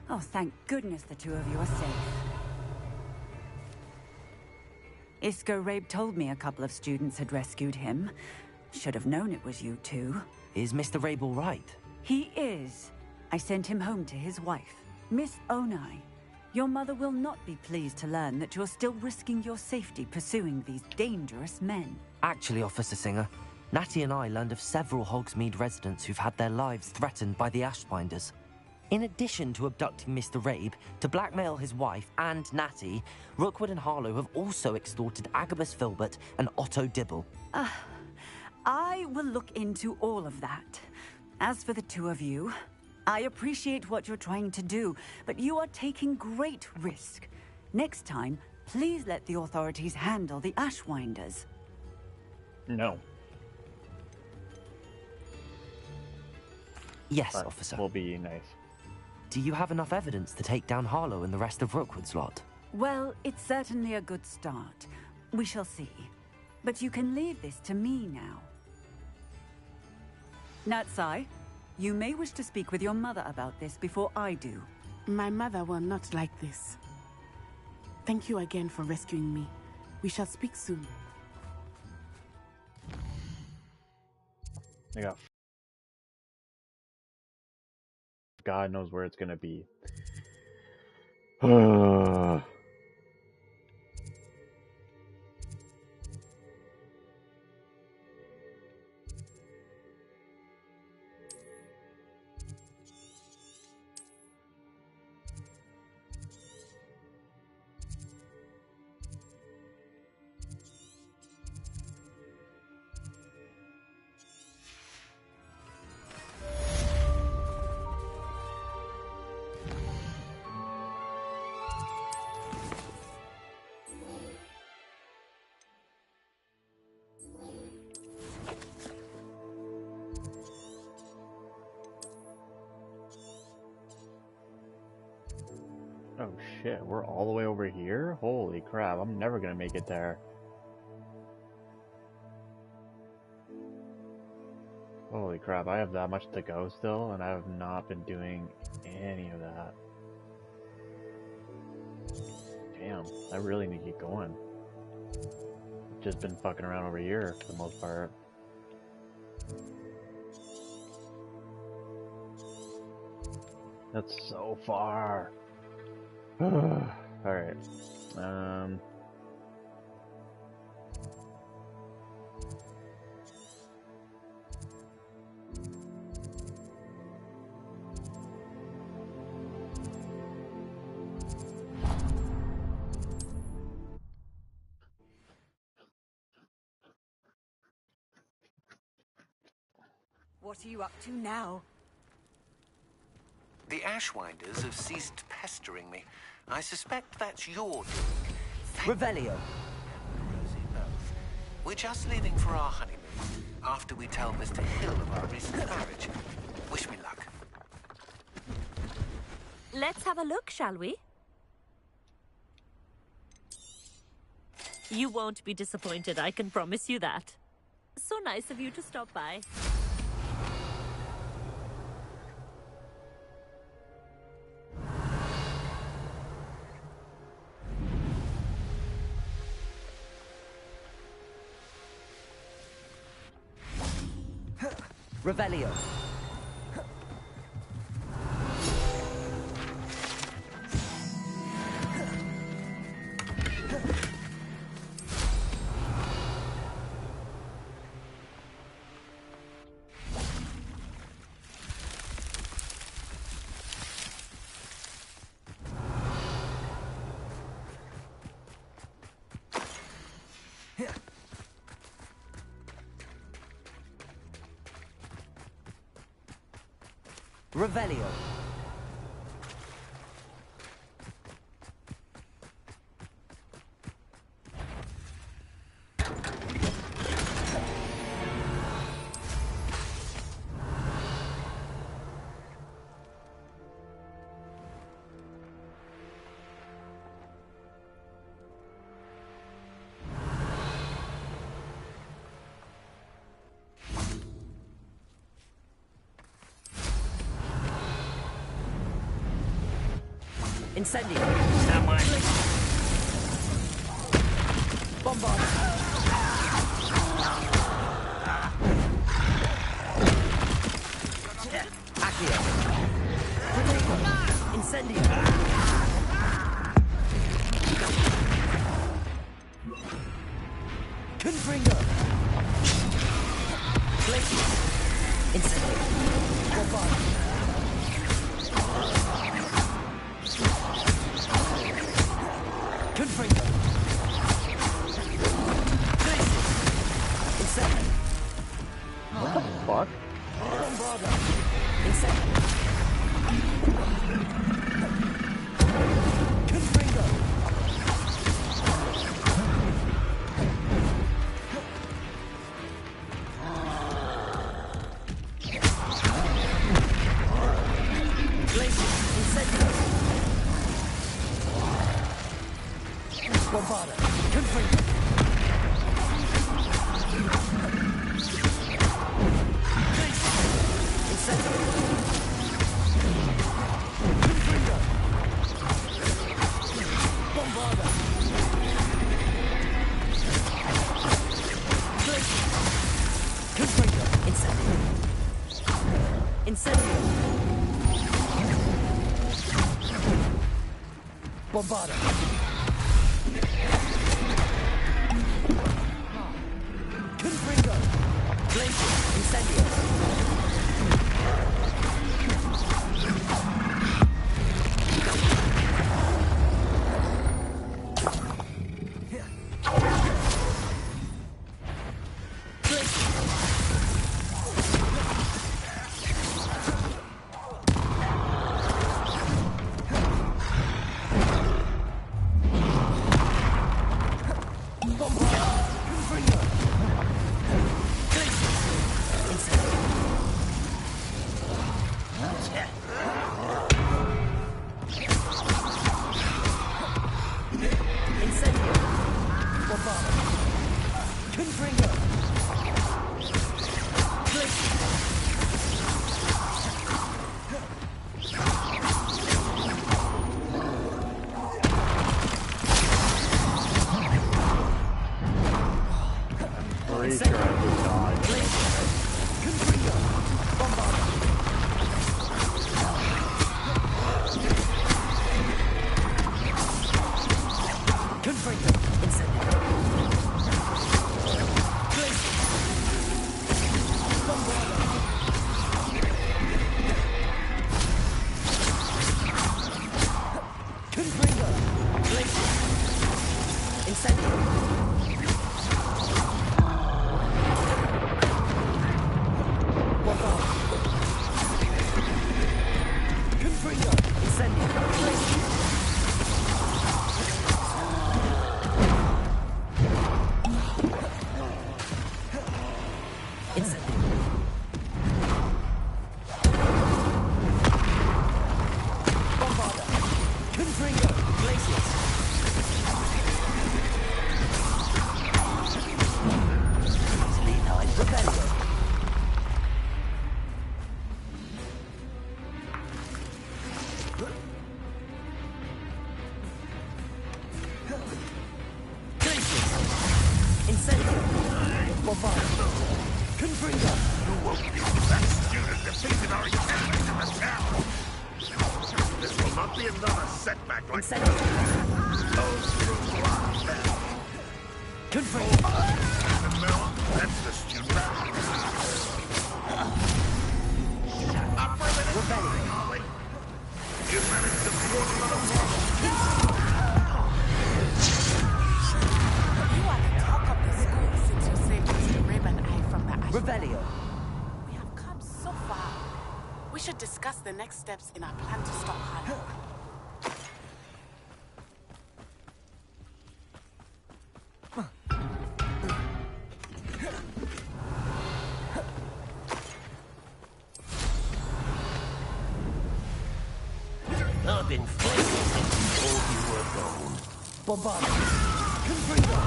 Speaker 15: Oh, thank goodness the two of you are safe. Isco Rabe told me a couple of students had rescued him. Should have known it was you two.
Speaker 2: Is Mr. Rabe all right?
Speaker 15: He is. I sent him home to his wife, Miss Onai. Your mother will not be pleased to learn that you're still risking your safety pursuing these dangerous men.
Speaker 2: Actually, Officer Singer, Natty and I learned of several Hogsmeade residents who've had their lives threatened by the Ashbinders. In addition to abducting Mr. Rabe to blackmail his wife and Natty, Rookwood and Harlow have also extorted Agabus Filbert and Otto Dibble.
Speaker 15: I will look into all of that. As for the two of you, I appreciate what you're trying to do, but you are taking great risk. Next time, please let the authorities handle the Ashwinders.
Speaker 3: No.
Speaker 2: Yes,
Speaker 3: But
Speaker 2: officer.
Speaker 3: We'll be nice.
Speaker 2: Do you have enough evidence to take down Harlow and the rest of Rookwood's lot?
Speaker 15: Well, it's certainly a good start. We shall see. But you can leave this to me now. Natsai, you may wish to speak with your mother about this before I do.
Speaker 12: My mother will not like this. Thank you again for rescuing me. We shall speak soon.
Speaker 3: I got... God knows where it's gonna be. Oh shit, we're all the way over here? Holy crap, I'm never gonna make it there. Holy crap, I have that much to go still, and I have not been doing any of that. Damn, I really need to get going. Just been fucking around over here for the most part. That's so far. Alright.
Speaker 15: What are you up to now?
Speaker 1: The Ashwinders have ceased pestering me. I suspect that's your doing.
Speaker 2: Revelio.
Speaker 1: Rosie both. We're just leaving for our honeymoon, after we tell Mr. Hill of our recent marriage. Wish me luck.
Speaker 16: Let's have a look, shall we? You won't be disappointed, I can promise you that. So nice of you to stop by.
Speaker 2: Revelio. Revelio. Incendio. Bombard. Accio. Incendio. Confringo. Glacius. Incendio. Bombard. Confringo. Incendio.
Speaker 3: What the fuck?
Speaker 2: Bombarda. Incendio. Confringo.
Speaker 12: The next steps in our plan to stop Harlow.
Speaker 14: I've been fighting since before you were gone.
Speaker 10: Bombardment. Confringo.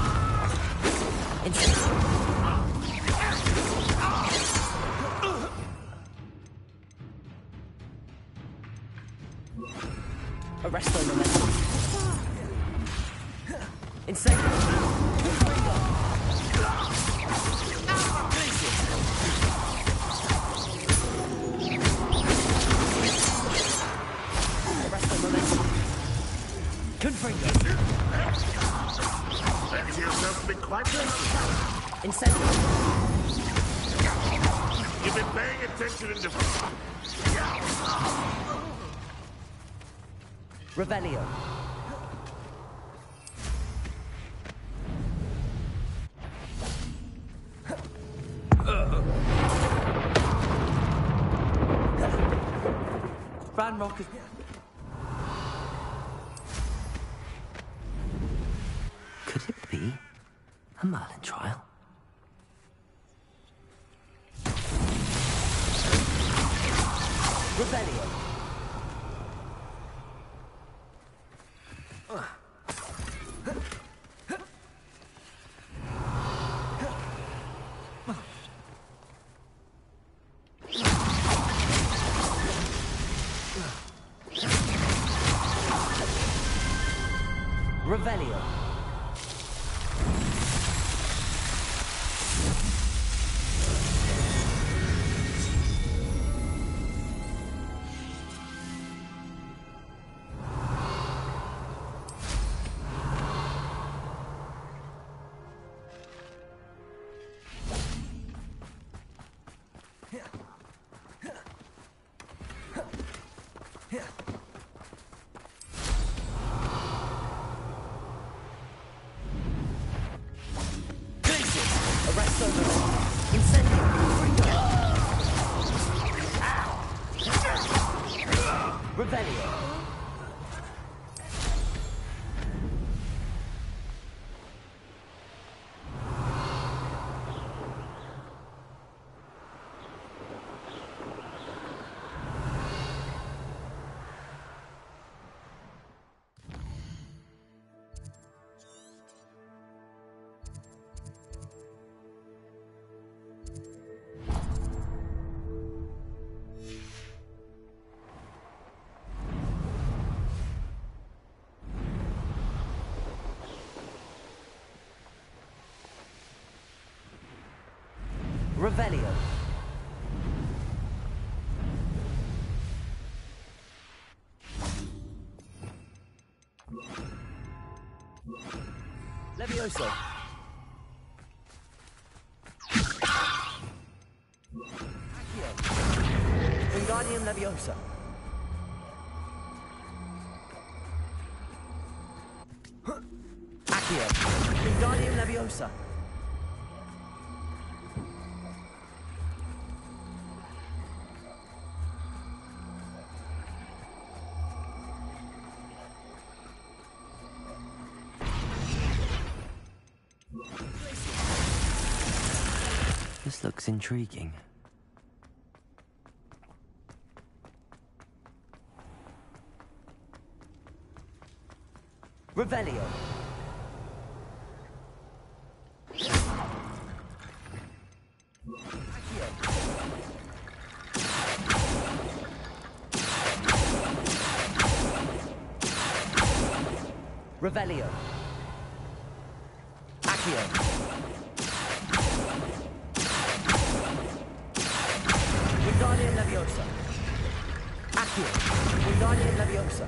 Speaker 10: Arrest the momentum. Insane. Arrest the momentum. Confringo.
Speaker 6: Fancy yourself to be quite
Speaker 10: Incendiary.
Speaker 6: You've been paying attention in the...
Speaker 10: Revelio. Van Rock is...
Speaker 2: Could it be a Merlin trial?
Speaker 10: Revelio.
Speaker 2: Revelio. Revelio. Levioso. Accio. Wingardium Leviosa. Accio. Wingardium Leviosa. This looks intriguing. Revelio. Revelio. Accio. Wingardium Leviosa. Accio. Wingardium Leviosa.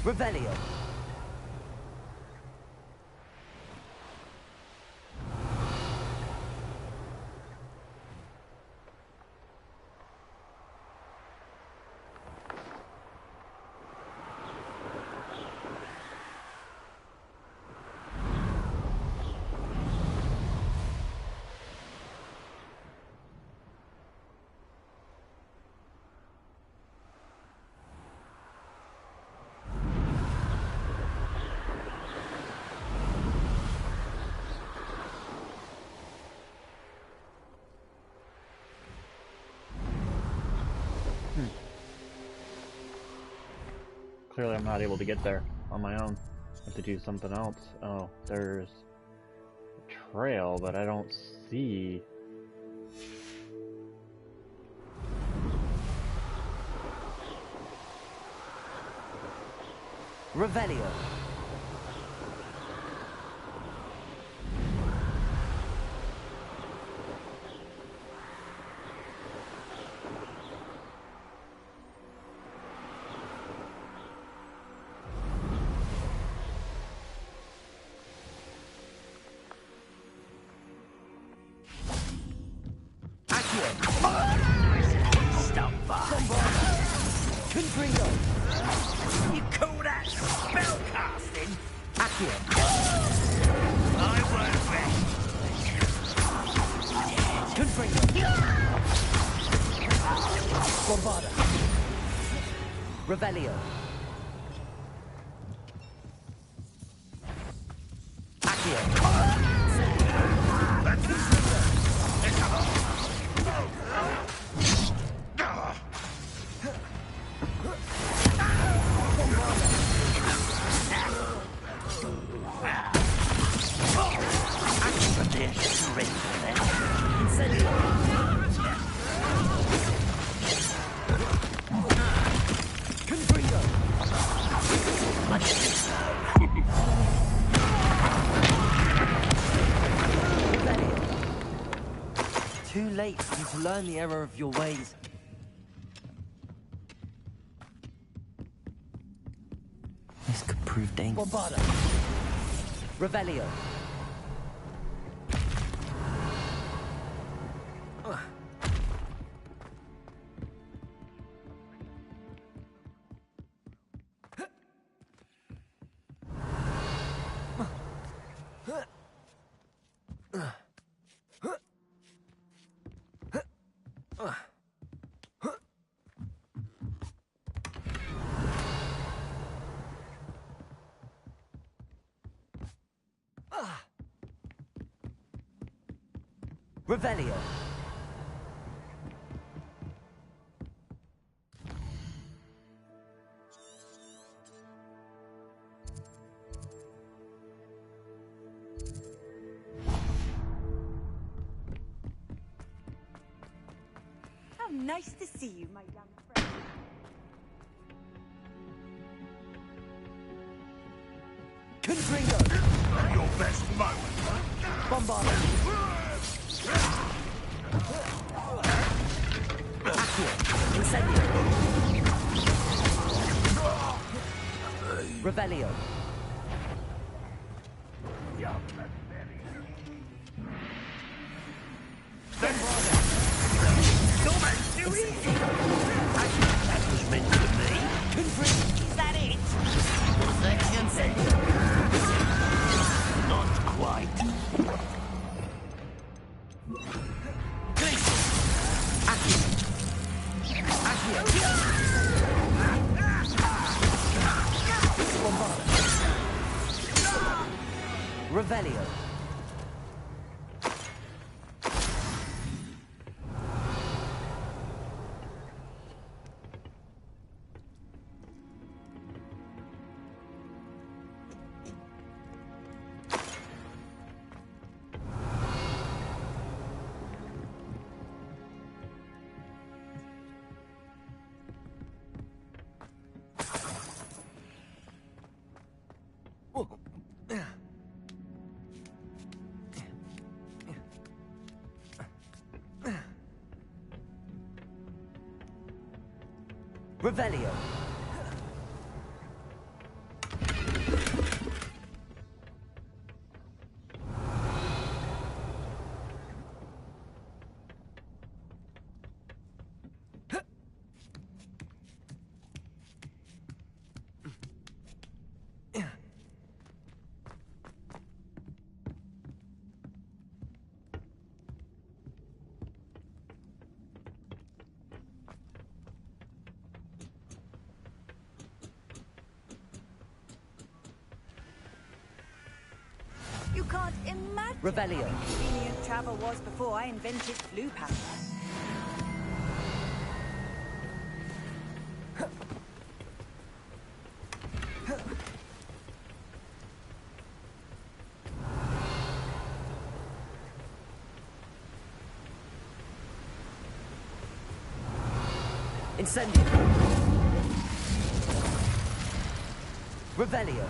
Speaker 2: Revelio.
Speaker 3: Clearly I'm not able to get there on my own. I have to do something else. Oh, there's a trail, but I don't see...
Speaker 2: Revelio.
Speaker 4: Stop by.
Speaker 2: Confringo.
Speaker 4: You call that spell casting?
Speaker 2: Accio.
Speaker 4: I won't rest.
Speaker 2: Confringo. Bombarda. Revelio. Accio.
Speaker 4: It's a
Speaker 2: late for you to learn the error of your ways. This could prove dangerous.
Speaker 10: Bombarda.
Speaker 2: Revelio. Revelio.
Speaker 15: How nice to see you, my young friend.
Speaker 2: Confringo.
Speaker 6: Your best moment.
Speaker 2: Bombarda. Accio. Incendio. Revelio.
Speaker 14: Too easy. That was meant for me. Is that it? Section. Not quite.
Speaker 2: Revelio. Revelio.
Speaker 15: You can't imagine
Speaker 2: Revelio.
Speaker 15: how convenient travel was before I invented flu powder.
Speaker 2: Incendio. Revelio.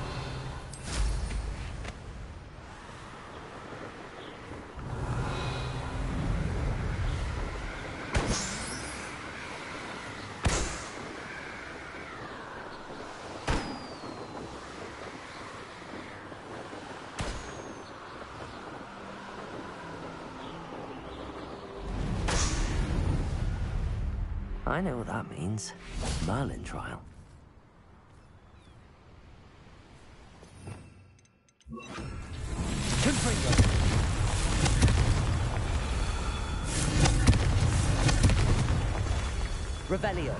Speaker 2: I know what that means. Merlin trial. Confringo. Revelio.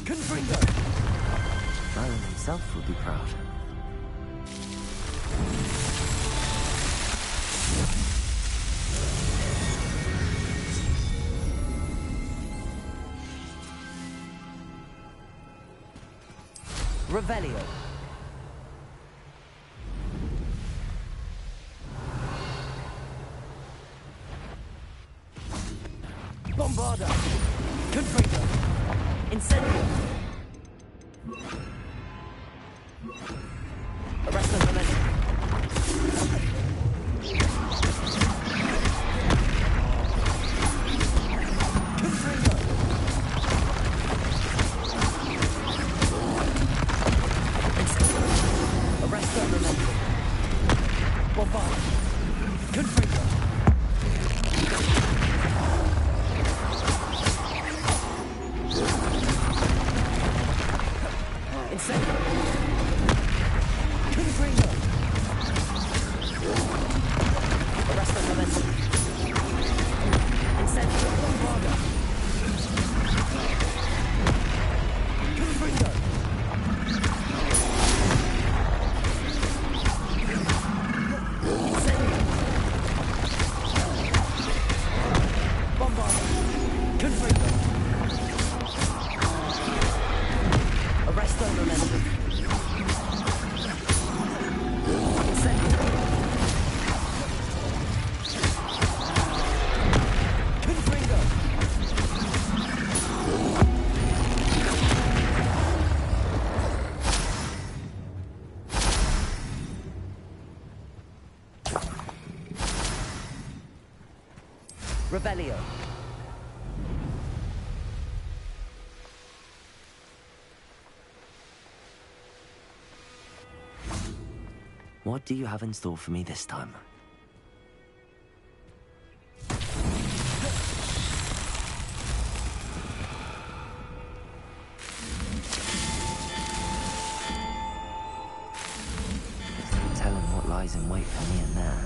Speaker 2: Confringo. Merlin himself will be proud. Revelio.
Speaker 10: Bombarda.
Speaker 2: Incendio! Arresto momentum! Arresto momentum! Bombard! Confringo! Incendio! Confringo! Arresto momentum! Incendio! Bombarda! Confringo! Incendio! Bombarda! Confringo! Arresto momentum! Incendio! Confringo! Rebellio. What do you have in store for me this time? Tell him what lies in wait for me in there.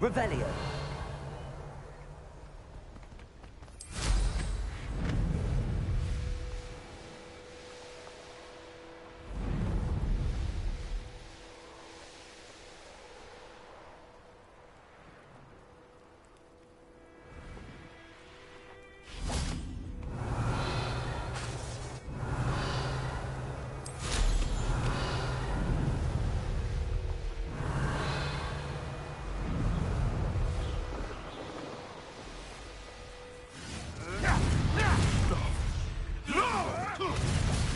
Speaker 2: Revelio.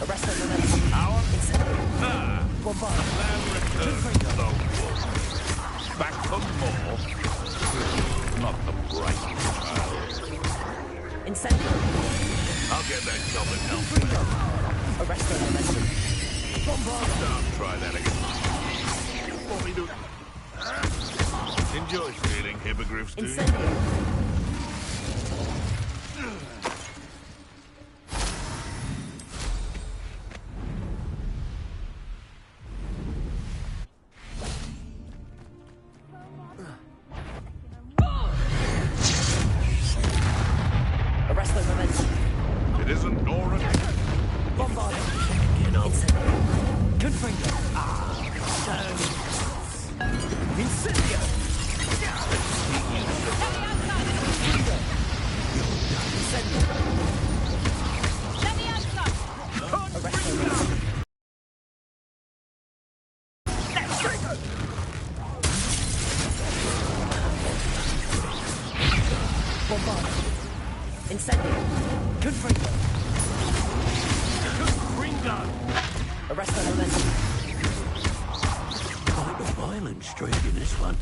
Speaker 2: Arrest them and then power. Bombard.
Speaker 6: Back for more. Not the bright child.
Speaker 2: Incendio.
Speaker 6: I'll get that job and help.
Speaker 2: Arrest them and then bombard.
Speaker 6: Don't try that again. Want me to enjoy stealing hippogriffs, do you?
Speaker 2: Incendio. Arrest the momentum.
Speaker 6: It isn't Nora.
Speaker 2: Bombard. Confringo. Incendio. Incendio. Arrest the momentum. Bombard. Incendio. Confringo. Confringo. Arrest the momentum.
Speaker 14: Quite a violent streak in this one.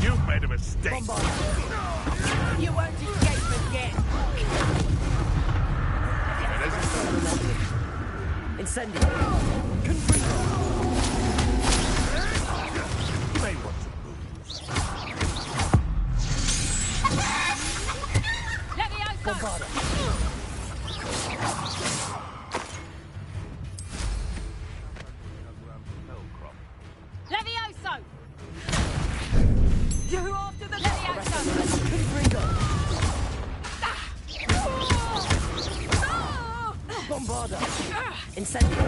Speaker 6: You've made a mistake.
Speaker 2: Bombard.
Speaker 9: You won't escape again.
Speaker 2: Incendio. Confringo.
Speaker 6: You may want to move.
Speaker 2: Bombarda.
Speaker 9: Levioso! You after the Levioso!
Speaker 2: Confringo. Bombarda. Incendio.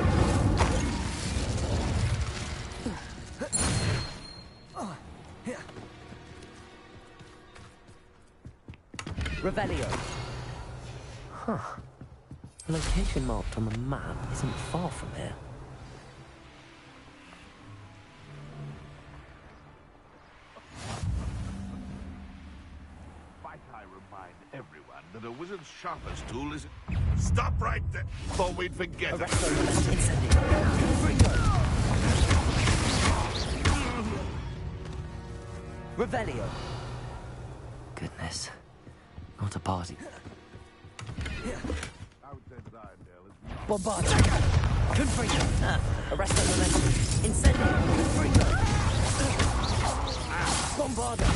Speaker 2: Revelio. Huh. The location marked on the map isn't far from here.
Speaker 6: Might I remind everyone that a wizard's sharpest tool is... Stop right there! Thought we'd forget about
Speaker 2: Revelio. Goodness. Not a party. Bombard. Confringo. Arresto momentum. Incendio. Confringo. Bombarda.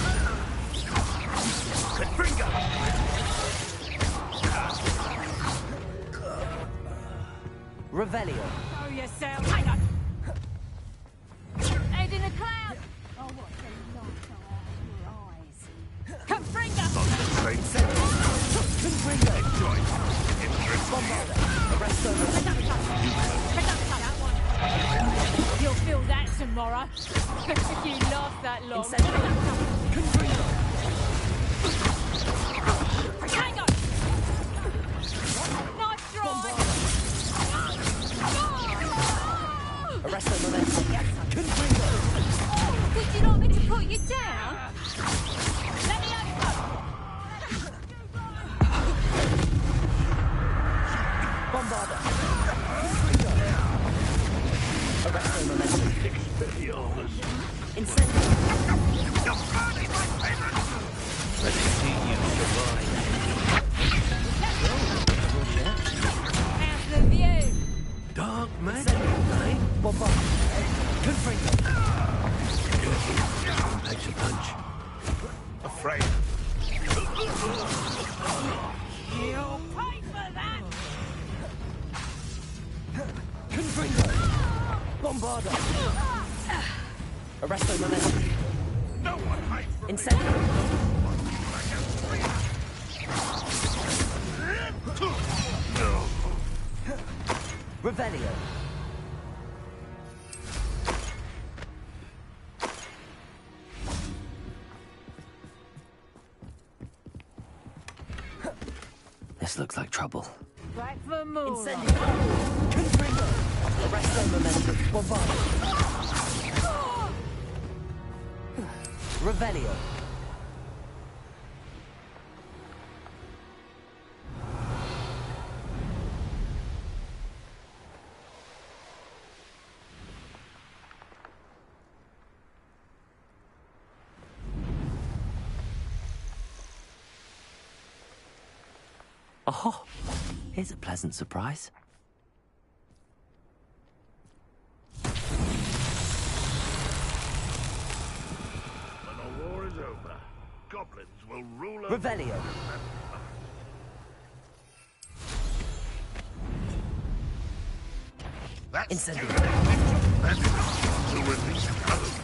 Speaker 2: Confringo. Revelio.
Speaker 9: Oh, yourself. Hang on. Head in a cloud. Oh, what the light your eyes. Confringo.
Speaker 2: Confringo. Bombarda. Arresto momentum.
Speaker 9: You'll feel that tomorrow. If you last that long.
Speaker 2: Confringo.
Speaker 9: Hang on. Nice try.
Speaker 2: Arresto momentum. Confringo.
Speaker 9: Would you like me to put you down? Let me over.
Speaker 2: Bombarda. Arresto momentum. Incendio.
Speaker 14: Let's see you survive.
Speaker 9: How's the view?
Speaker 14: Dark magic, eh?
Speaker 2: Bombarda. Confringo.
Speaker 14: Packs a punch.
Speaker 6: Afraid.
Speaker 9: You'll pay for that.
Speaker 2: Confringo. Bombarda. Arresto momentum.
Speaker 6: No one hides from
Speaker 2: Incendio. Revelio. This looks like trouble.
Speaker 9: Back for more.
Speaker 2: Incendio. Confringo. Arresto momentum. Bombarda. Revelio. Oh, here's a pleasant surprise.
Speaker 6: When the war is over, goblins will rule over...
Speaker 2: Revelio.
Speaker 6: That's
Speaker 2: Incendio.
Speaker 6: That's to release others.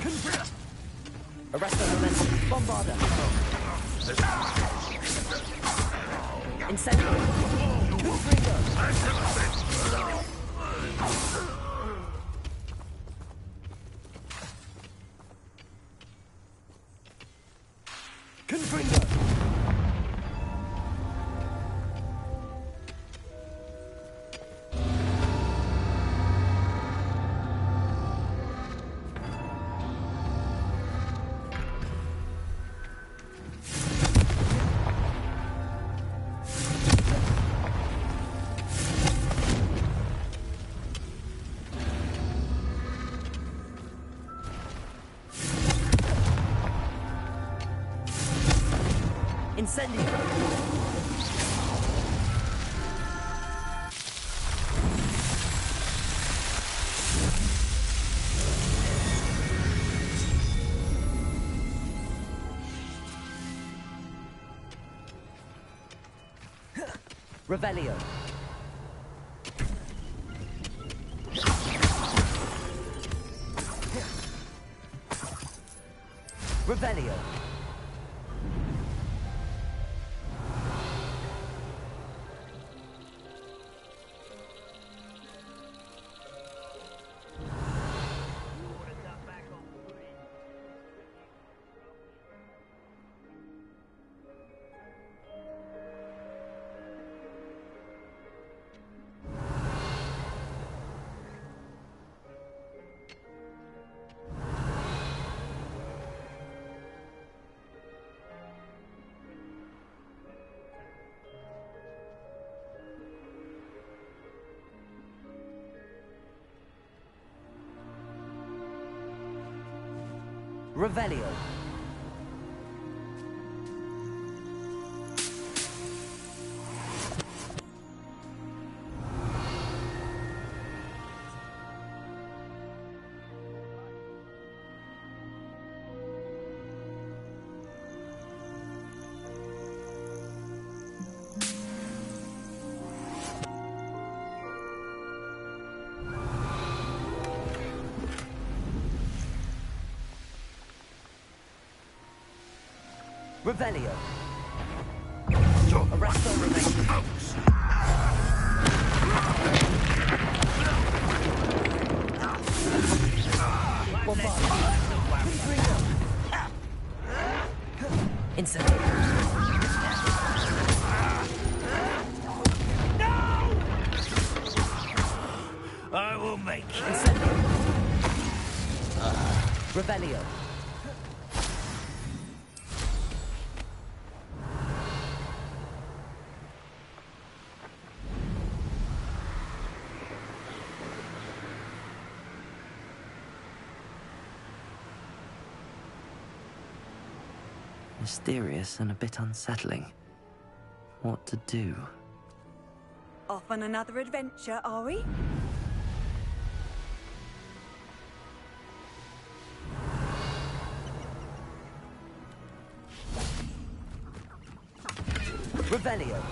Speaker 2: Arresto momentum. Bombarda. Incendio. Confringo. Confringo. Incendio. Revelio. Revelio. Revelio. Revelio. Arresto remains. Incendio.
Speaker 4: I will make you.
Speaker 2: Incendio. Revelio. Mysterious and a bit unsettling. What to do?
Speaker 15: Off on another adventure, are we?
Speaker 2: Revelio.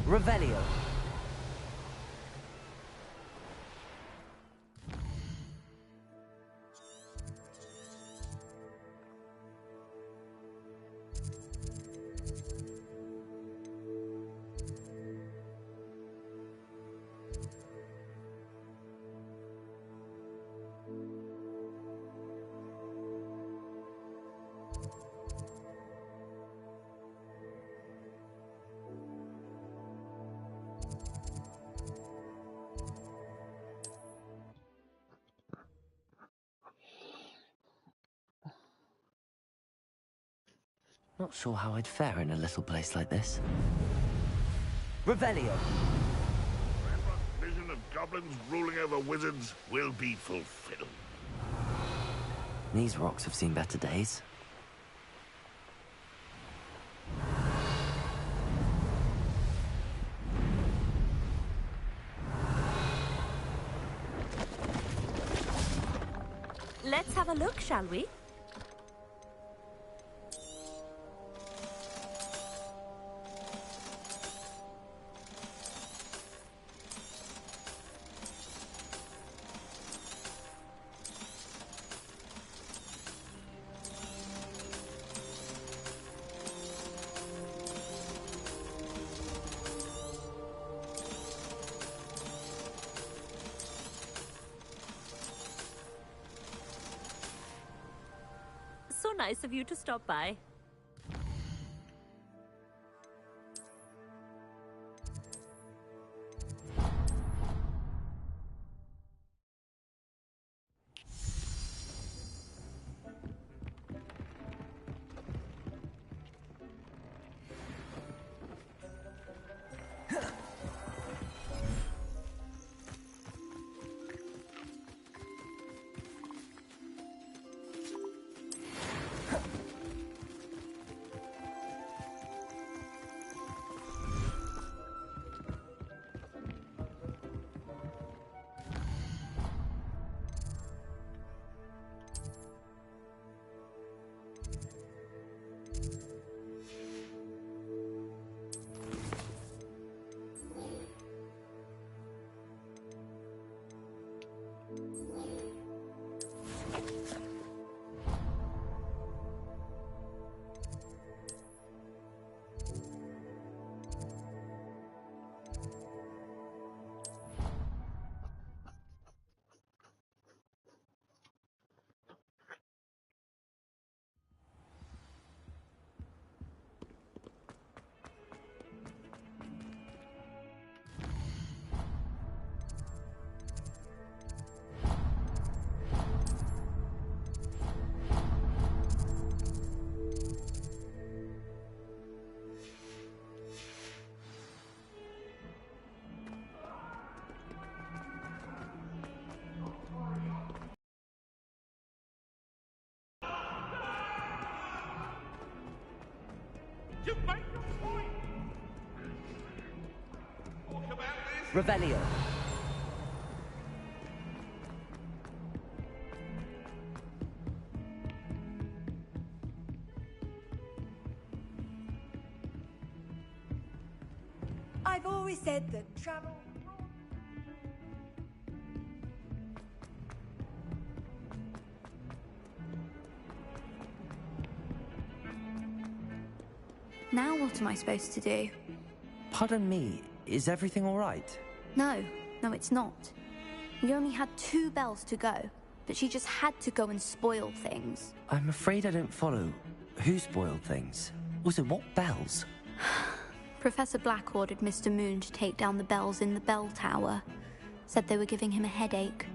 Speaker 2: Revelio. Not sure how I'd fare in a little place like this. Revelio.
Speaker 6: Rembrandt's vision of goblins ruling over wizards will be fulfilled.
Speaker 2: These rocks have seen better days.
Speaker 16: Let's have a look, shall we? So nice of you to stop by.
Speaker 6: You make your point! Talk about this!
Speaker 2: Revelio.
Speaker 9: I've always said that travel...
Speaker 5: Now what am I supposed to do?
Speaker 2: Pardon me, is everything all right?
Speaker 5: No, it's not. We only had 2 bells to go, but she just had to go and spoil things.
Speaker 2: I'm afraid I don't follow. Who spoiled things? Also, what bells?
Speaker 5: Professor Black ordered Mr. Moon to take down the bells in the bell tower. Said they were giving him a headache.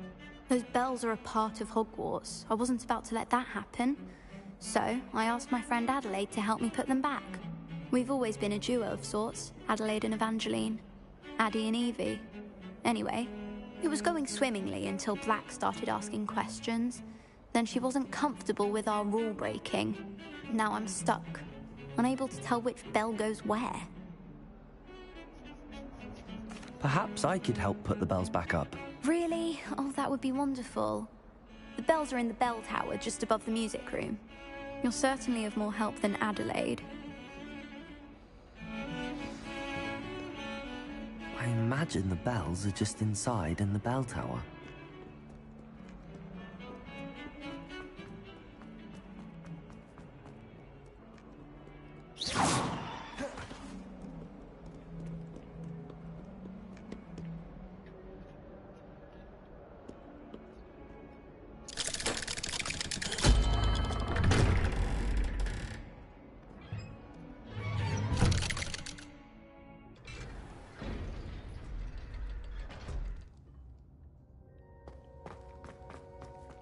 Speaker 5: Those bells are a part of Hogwarts. I wasn't about to let that happen. So, I asked my friend Adelaide to help me put them back. We've always been a duo of sorts, Adelaide and Evangeline. Addie and Evie. Anyway, it was going swimmingly until Black started asking questions. Then she wasn't comfortable with our rule breaking. Now I'm stuck, unable to tell which bell goes where.
Speaker 2: Perhaps I could help put the bells back up.
Speaker 5: Really? Oh, that would be wonderful. The bells are in the bell tower just above the music room. You're certainly of more help than Adelaide.
Speaker 2: I imagine the bells are just inside in the bell tower.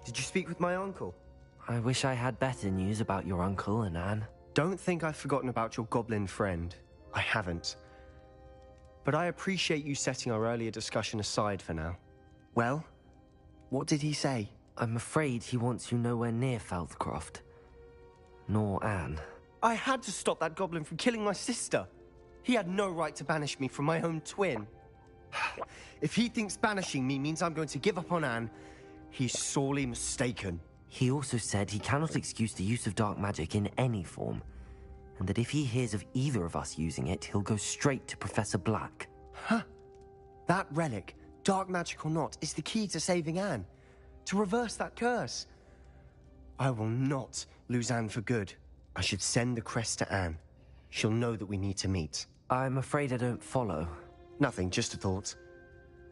Speaker 17: Did you speak with my uncle?
Speaker 2: I wish I had better news about your uncle and Anne.
Speaker 17: Don't think I've forgotten about your goblin friend. I haven't. But I appreciate you setting our earlier discussion aside for now. Well, what did he say?
Speaker 2: I'm afraid he wants you nowhere near Feldcroft. Nor Anne.
Speaker 17: I had to stop that goblin from killing my sister. He had no right to banish me from my own twin. If he thinks banishing me means I'm going to give up on Anne, he's sorely mistaken.
Speaker 2: He also said he cannot excuse the use of dark magic in any form, and that if he hears of either of us using it, he'll go straight to Professor Black.
Speaker 17: Huh. That relic, dark magic or not, is the key to saving Anne. To reverse that curse. I will not lose Anne for good. I should send the crest to Anne. She'll know that we need to meet.
Speaker 2: I'm afraid I don't follow.
Speaker 17: Nothing, just a thought.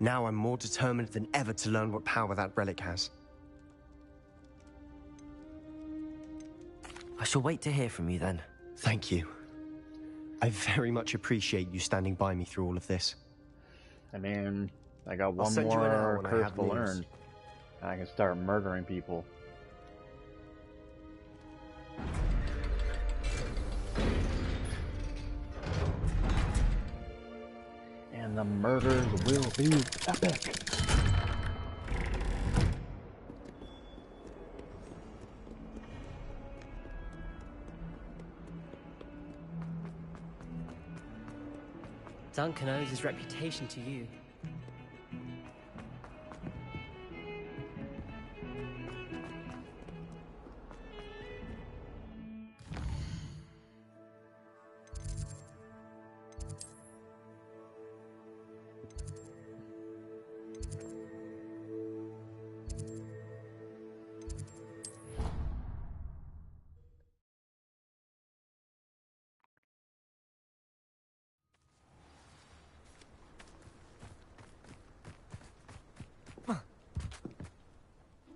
Speaker 17: Now I'm more determined than ever to learn what power that relic has.
Speaker 2: I shall wait to hear from you then.
Speaker 17: Thank you. I very much appreciate you standing by me through all of this.
Speaker 3: I mean, I got one more curse to learn. I can start murdering people. And the murders will be epic.
Speaker 11: Duncan owes his reputation to you.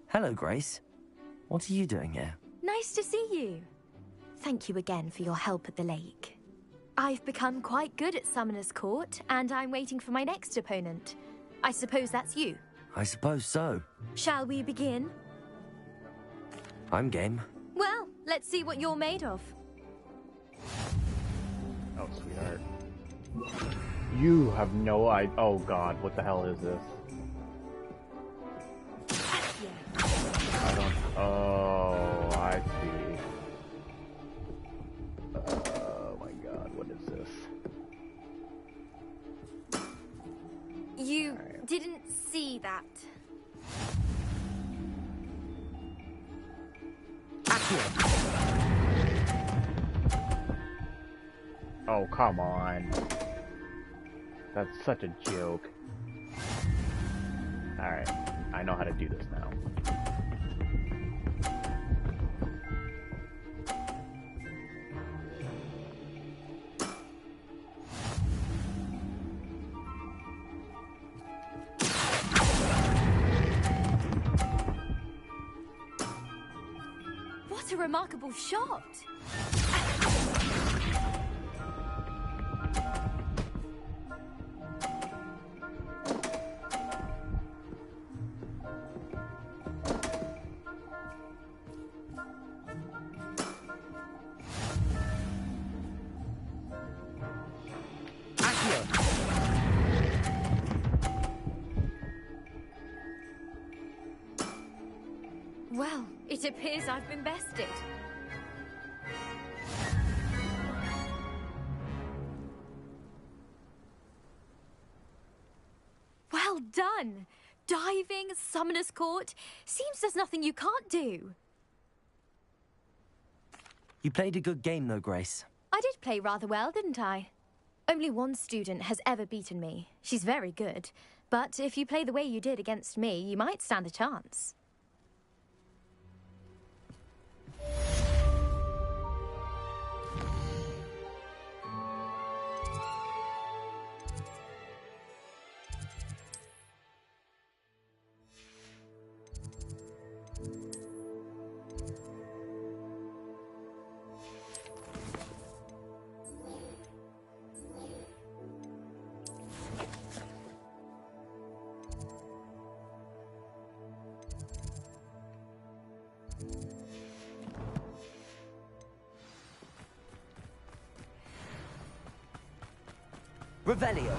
Speaker 2: Hello, Grace. What are you doing here?
Speaker 18: Nice to see you. Thank you again for your help at the lake. I've become quite good at Summoner's Court, and I'm waiting for my next opponent. I suppose that's you.
Speaker 2: I suppose so.
Speaker 18: Shall we begin?
Speaker 2: I'm game.
Speaker 18: Well, let's see what you're made of.
Speaker 3: Oh, sweetheart. You have no idea. Oh god, what the hell is this? I don't. Oh, I see. Oh my god.
Speaker 18: that.
Speaker 3: Oh, come on. That's such a joke. Alright, I know how to do this now.
Speaker 18: What a remarkable shot! Well, it appears I've been bested. Well done! Diving, Summoner's Court. Seems there's nothing you can't do.
Speaker 2: You played a good game, though, Grace.
Speaker 18: I did play rather well, didn't I? Only one student has ever beaten me. She's very good. But if you play the way you did against me, you might stand a chance.
Speaker 2: Revelio.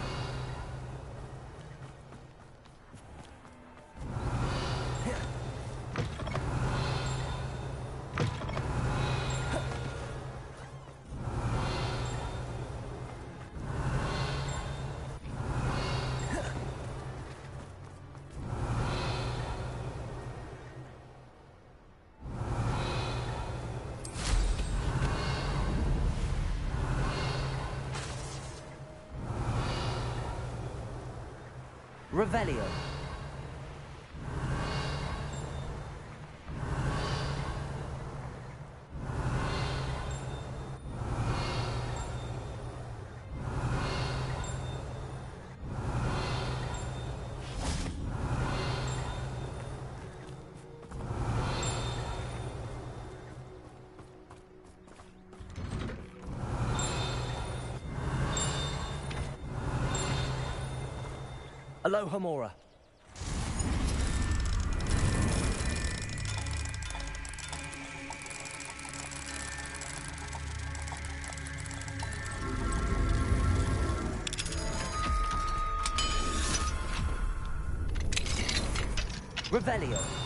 Speaker 2: Revelio. Aloha Mora. Revelio.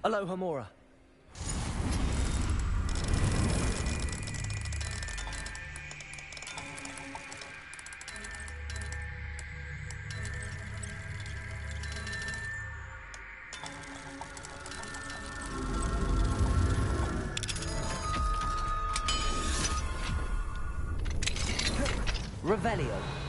Speaker 2: Aloha Mora. Revelio.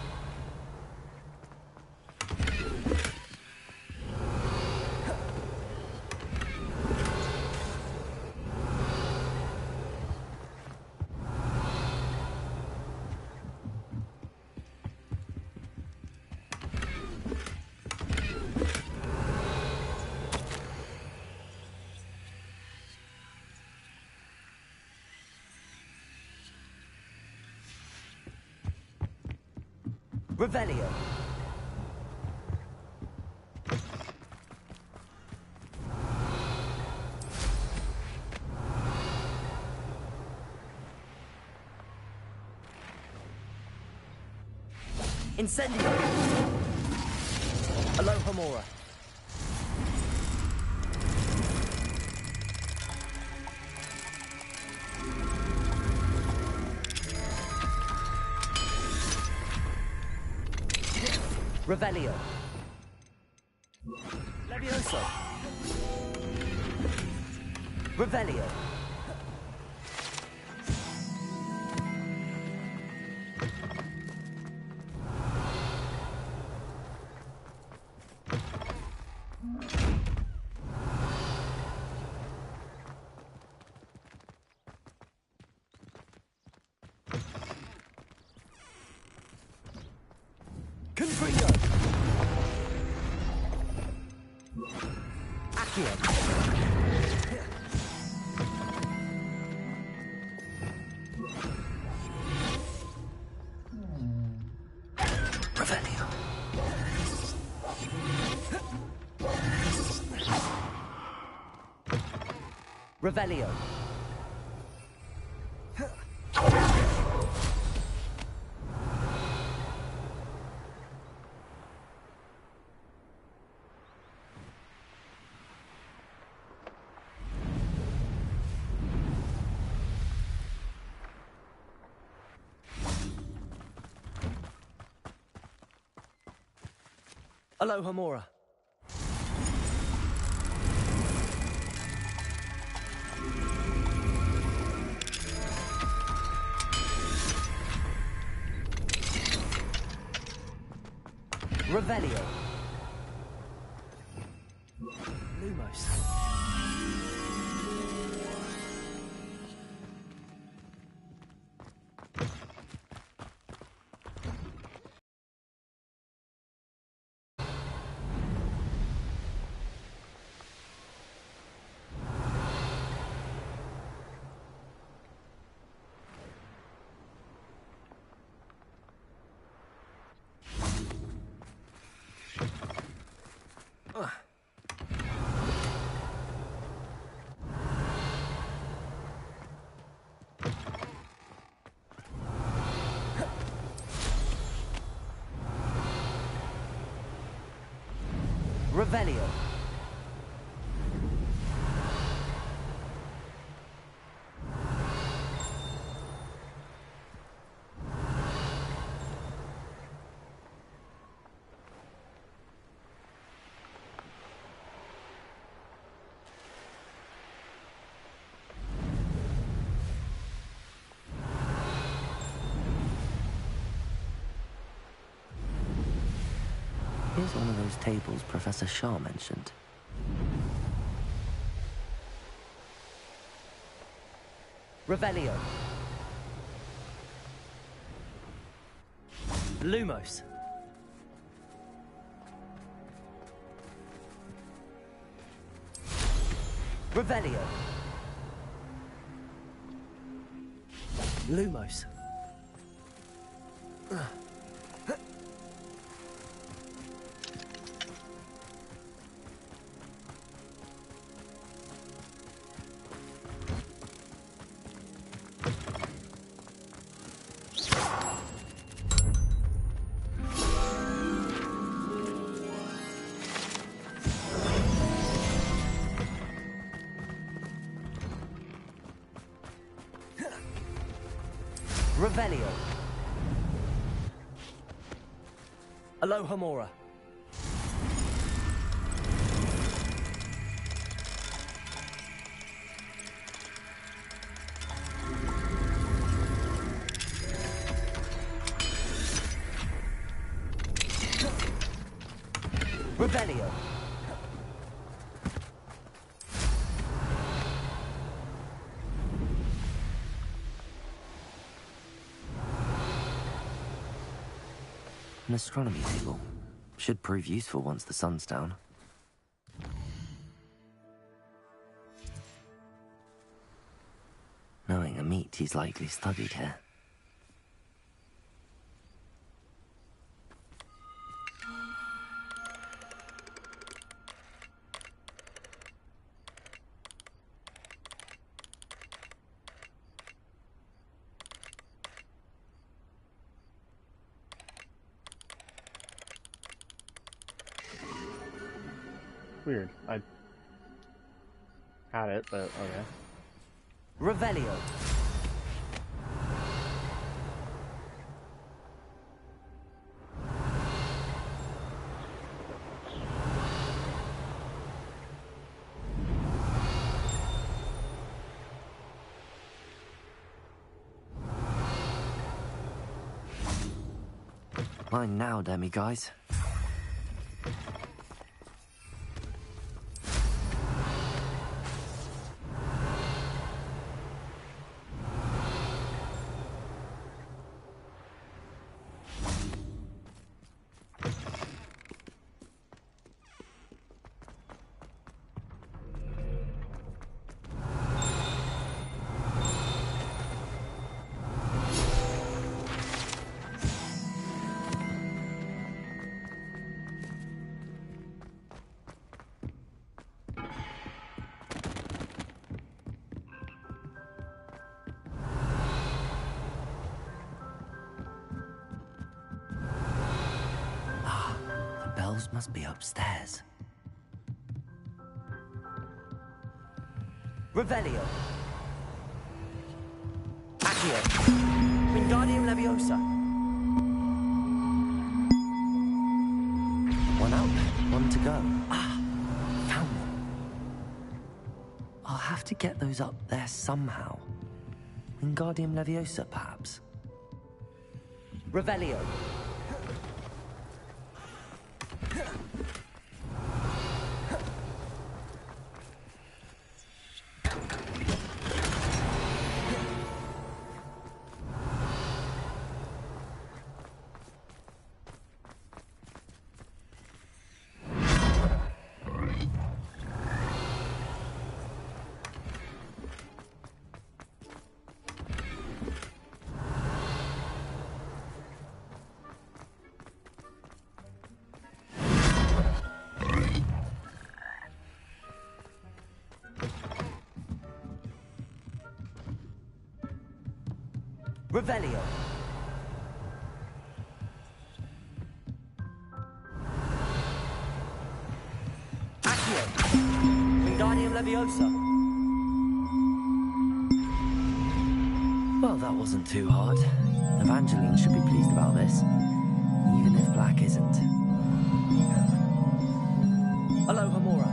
Speaker 2: Revelio. Incendio! Aloha Mora. Revelio. Levioso. Revelio. Confringo. Accio. Revelio. Revelio. Aloha Mora. Revelio. Lumos. Revelio. Here's one of those tables Professor Shah mentioned. Revelio. Lumos. Revelio. Lumos. Revelio. Aloha Mora. Revelio. An astronomy table. Should prove useful once the sun's down. Knowing Amit, he's likely studied here.
Speaker 3: weird. I had it, but okay.
Speaker 2: Revelio. Mine now, Demi guys. Bells must be upstairs. Revelio. Accio. Wingardium Leviosa. One out, one to go. Ah, found them. I'll have to get those up there somehow. Wingardium Leviosa, perhaps. Revelio. Revelio. Accio. Wingardium Leviosa. Well, that wasn't too hard. Evangeline should be pleased about this, even if Black isn't. Hello, Hamura.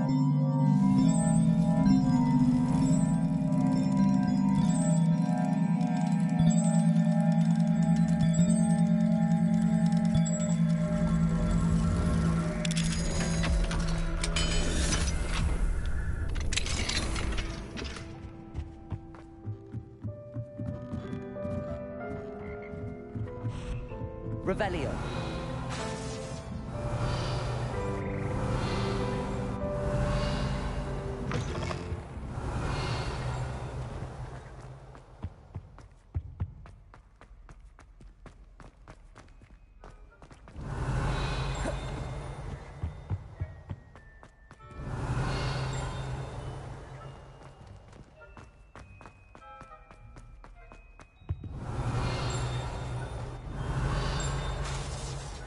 Speaker 2: Revelio.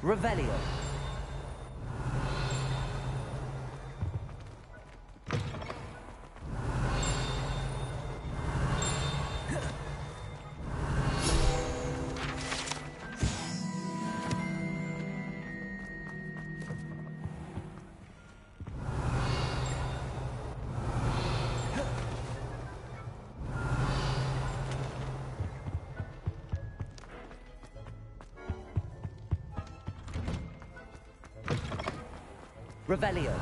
Speaker 2: Revelio. Revelio.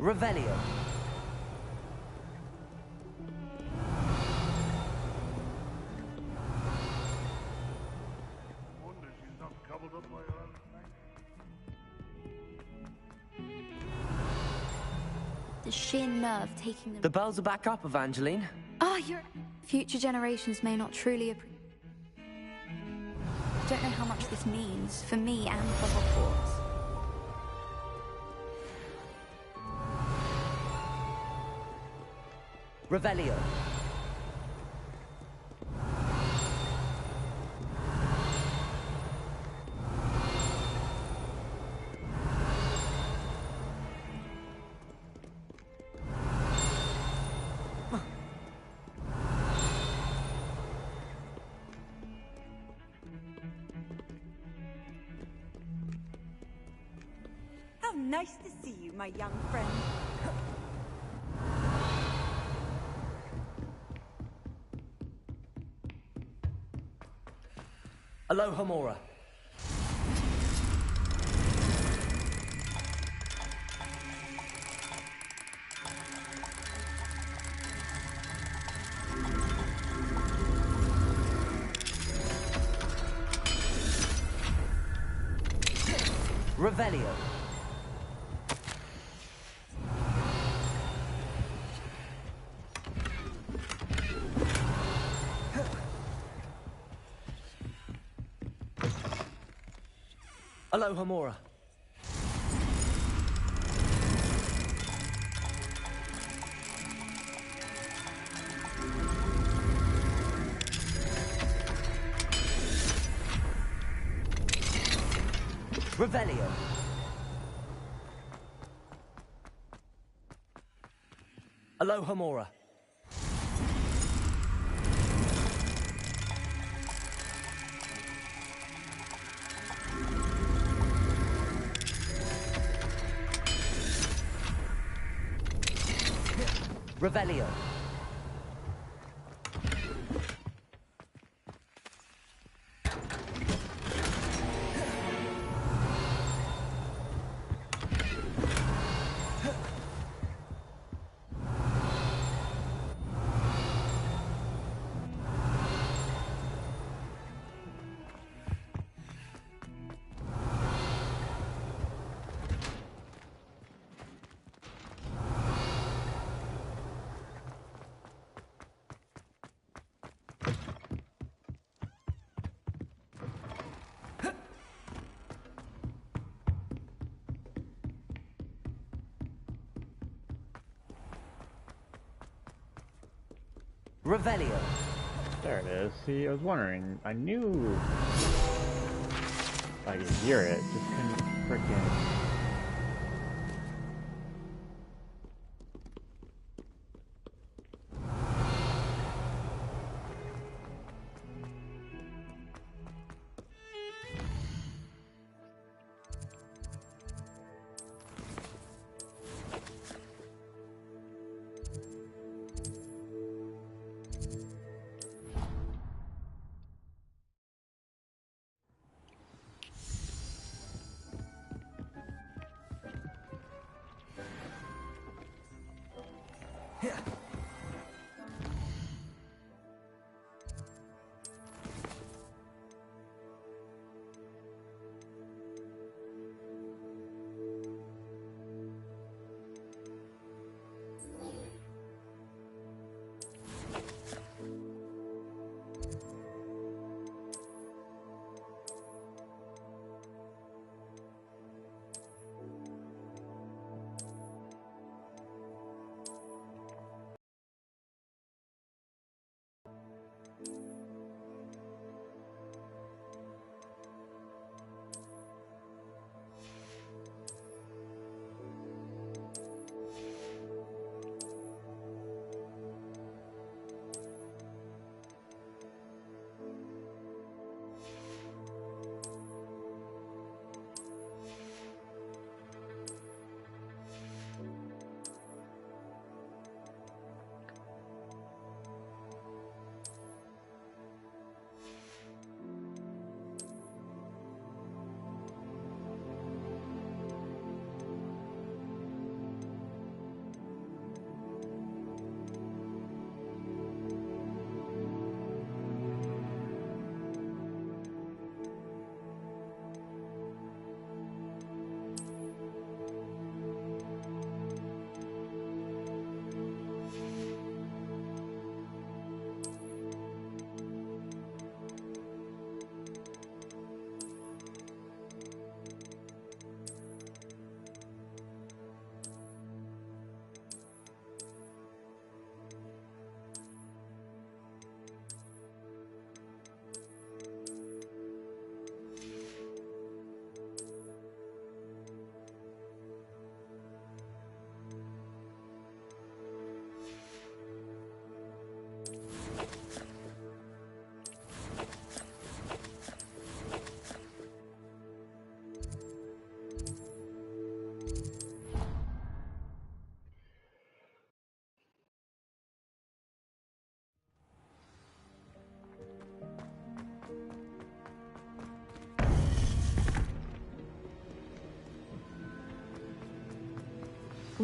Speaker 2: Revelio.
Speaker 6: Wonder she's not gobbled up by her own
Speaker 5: The sheer nerve taking them.
Speaker 2: The bells are back up, Evangeline.
Speaker 5: Oh, you're. Future generations may not truly appreciate. I don't know how much this means for me and for Hogwarts.
Speaker 2: Revelio.
Speaker 15: How nice to see you, my young friend.
Speaker 2: Aloha Mora. Revelio. Aloha Mora. Revelio. Aloha Mora. Revelio. Revelio.
Speaker 3: There it is. See, I was wondering. I knew I could hear it, just couldn't frickin'.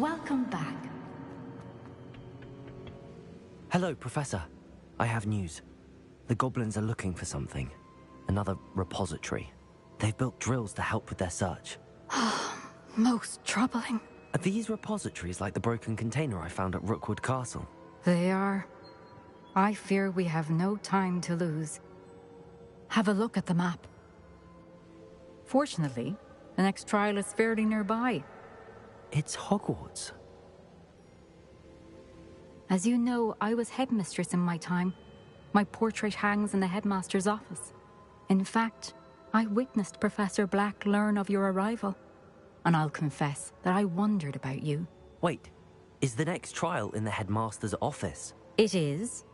Speaker 19: Welcome back.
Speaker 2: Hello, Professor. I have news. The goblins are looking for something. Another repository. They've built drills to help with their search.
Speaker 20: Most troubling.
Speaker 2: Are these repositories like the broken container I found at Rookwood Castle?
Speaker 20: They are. I fear we have no time to lose. Have a look at the map. Fortunately, the next trial is fairly nearby.
Speaker 2: It's Hogwarts.
Speaker 20: As you know, I was headmistress in my time. My portrait hangs in the headmaster's office. In fact, I witnessed Professor Black learn of your arrival. And I'll confess that I wondered about you.
Speaker 2: Wait, is the next trial in the headmaster's office?
Speaker 20: It is.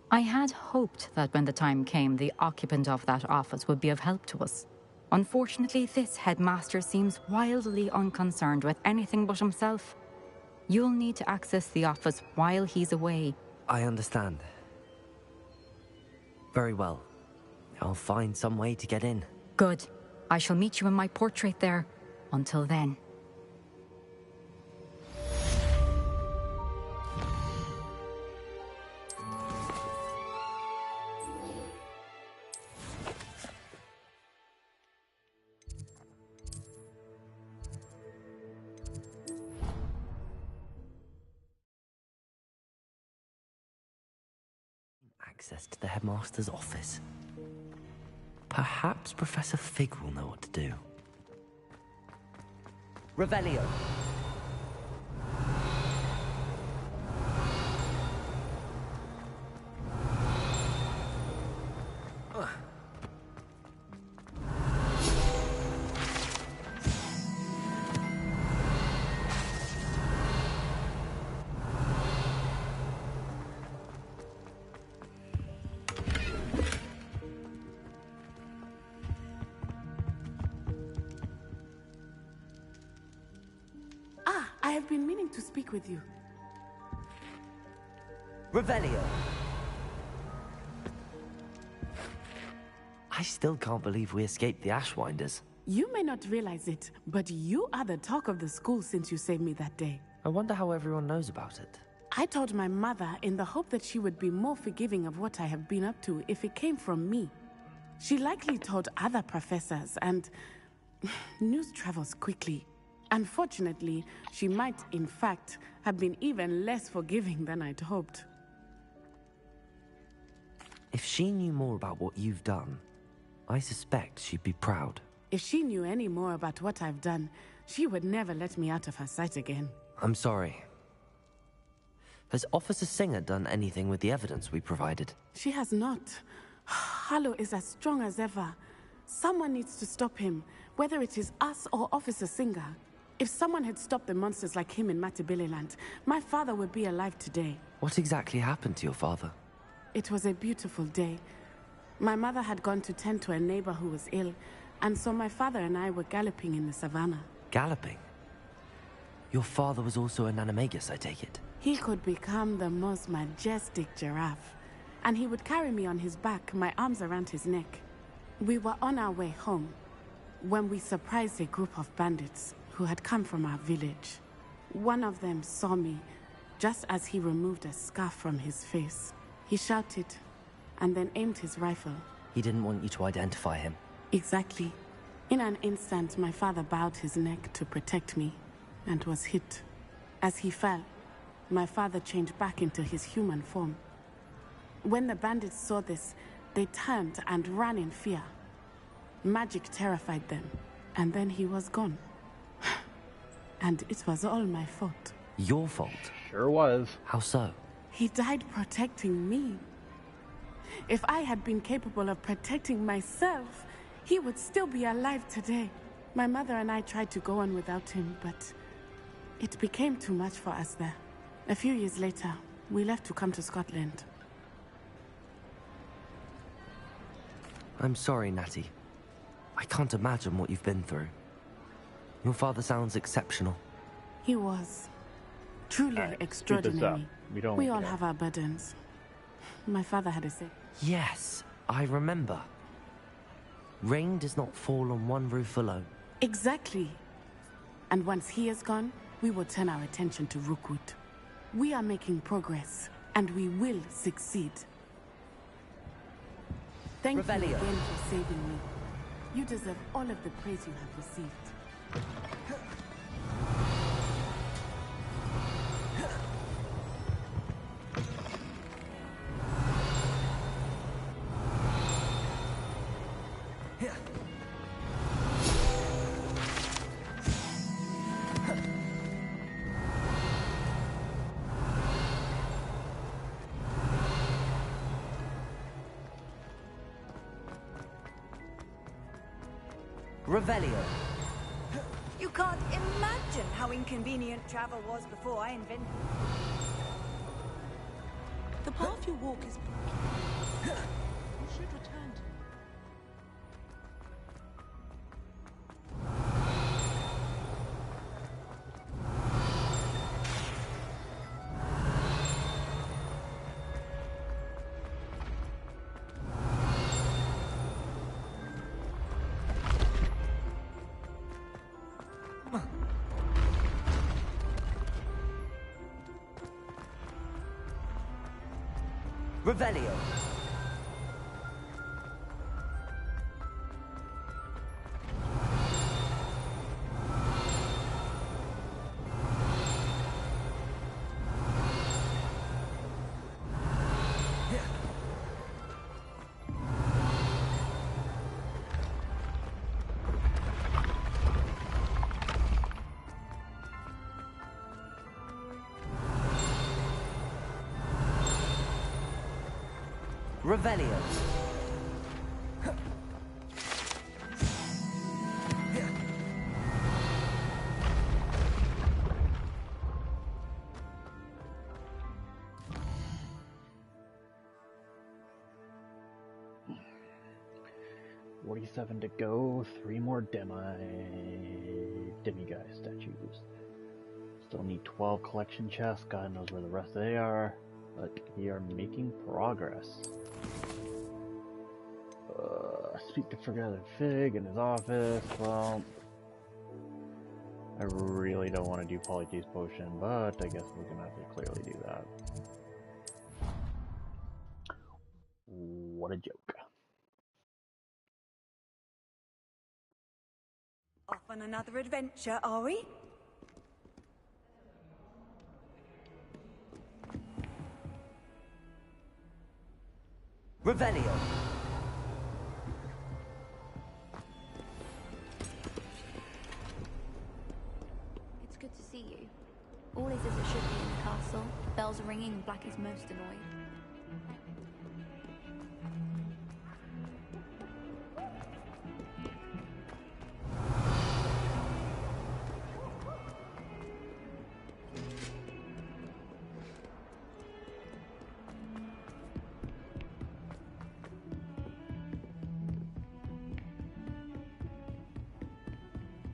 Speaker 20: I had hoped that when the time came, the occupant of that office would be of help to us. Unfortunately, this headmaster seems wildly unconcerned with anything but himself. You'll need to access the office while he's away.
Speaker 2: I understand. Very well. I'll find some way to get in.
Speaker 20: Good. I shall meet you in my portrait there. Until then.
Speaker 2: Access to the headmaster's office. Perhaps Professor Fig will know what to do. Revelio.
Speaker 12: I have been meaning to speak with you.
Speaker 2: Revelio. I still can't believe we escaped the Ashwinders.
Speaker 12: You may not realize it, but you are the talk of the school since you saved me that day.
Speaker 2: I wonder how everyone knows about it.
Speaker 12: I told my mother in the hope that she would be more forgiving of what I have been up to if it came from me. She likely told other professors, and news travels quickly. Unfortunately, she might, in fact, have been even less forgiving than I'd hoped.
Speaker 2: If she knew more about what you've done, I suspect she'd be proud.
Speaker 12: If she knew any more about what I've done, she would never let me out of her sight again.
Speaker 2: I'm sorry. Has Officer Singer done anything with the evidence we provided?
Speaker 12: She has not. Harlow is as strong as ever. Someone needs to stop him, whether it is us or Officer Singer. If someone had stopped the monsters like him in Matabeleland, my father would be alive today.
Speaker 2: What exactly happened to your father?
Speaker 12: It was a beautiful day. My mother had gone to tend to a neighbor who was ill, and so my father and I were galloping in the savannah.
Speaker 2: Galloping? Your father was also an animagus, I take it?
Speaker 12: He could become the most majestic giraffe, and he would carry me on his back, my arms around his neck. We were on our way home when we surprised a group of bandits who had come from our village. One of them saw me just as he removed a scarf from his face. He shouted and then aimed his rifle.
Speaker 2: He didn't want you to identify him.
Speaker 12: Exactly. In an instant, my father bowed his neck to protect me and was hit. As he fell, my father changed back into his human form. When the bandits saw this, they turned and ran in fear. Magic terrified them, and then he was gone. And it was all my fault.
Speaker 2: Your fault?
Speaker 3: Sure was.
Speaker 2: How so?
Speaker 12: He died protecting me. If I had been capable of protecting myself, he would still be alive today. My mother and I tried to go on without him, but it became too much for us there. A few years later, we left to come to Scotland.
Speaker 2: I'm sorry, Natty. I can't imagine what you've been through. Your father sounds exceptional.
Speaker 12: He was. Truly extraordinary. We all have our burdens. My father had a say.
Speaker 2: Yes, I remember. Rain does not fall on one roof alone.
Speaker 12: Exactly. And once he is gone, we will turn our attention to Rookwood. We are making progress, and we will succeed. Thank you again for saving me. You deserve all of the praise you have received.
Speaker 2: Revelio.
Speaker 15: You can't imagine how inconvenient travel was before I invented it.
Speaker 8: The path you walk is broken. You should return to it.
Speaker 2: Revelio. Revelio.
Speaker 3: $47 to go, 3 more demiguise statues. Still need 12 collection chests, God knows where the rest they are, but we are making progress. Speak to Forgotten Fig in his office. Well, I really don't want to do Polyjuice Potion, but I guess we're gonna have to clearly do that. What a joke.
Speaker 15: Off on another adventure, are we?
Speaker 2: Revelio.
Speaker 18: It's good to see you. All is as it should be in the castle. Bells are ringing and Blackie's most annoyed.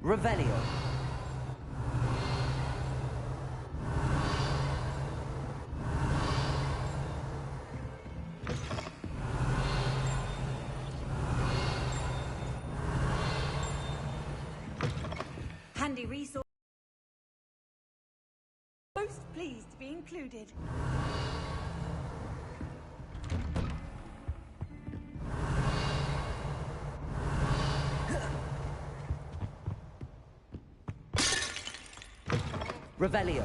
Speaker 2: Revelio.
Speaker 15: Handy resource. Most pleased to be included.
Speaker 2: Revelio.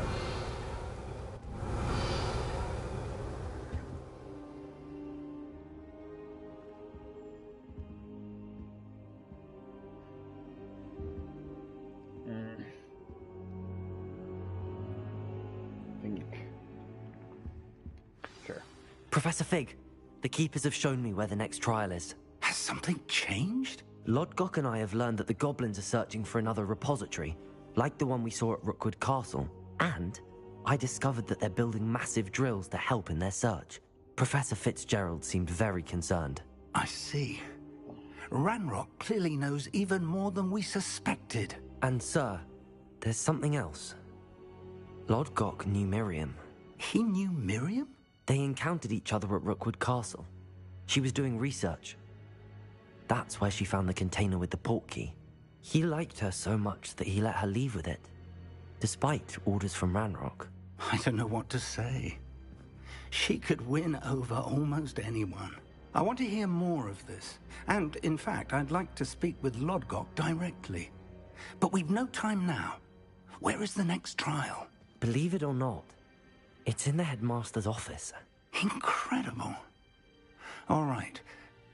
Speaker 3: Sure.
Speaker 2: Professor Fig, the Keepers have shown me where the next trial is.
Speaker 4: Has something changed?
Speaker 2: Lodgok and I have learned that the goblins are searching for another repository, like the one we saw at Rookwood Castle, and I discovered that they're building massive drills to help in their search. Professor Fitzgerald seemed very concerned.
Speaker 4: I see. Ranrock clearly knows even more than we suspected.
Speaker 2: And sir, there's something else. Lodgok knew Miriam.
Speaker 4: He knew Miriam?
Speaker 2: They encountered each other at Rookwood Castle. She was doing research. That's where she found the container with the port key. He liked her so much that he let her leave with it. despite orders from Ranrock.
Speaker 19: I don't know what to say. She could win over almost anyone. I want to hear more of this. And, in fact, I'd like to speak with Lodgok directly. But we've no time now. Where is the next trial?
Speaker 2: Believe it or not, it's in the headmaster's office.
Speaker 19: Incredible. All right.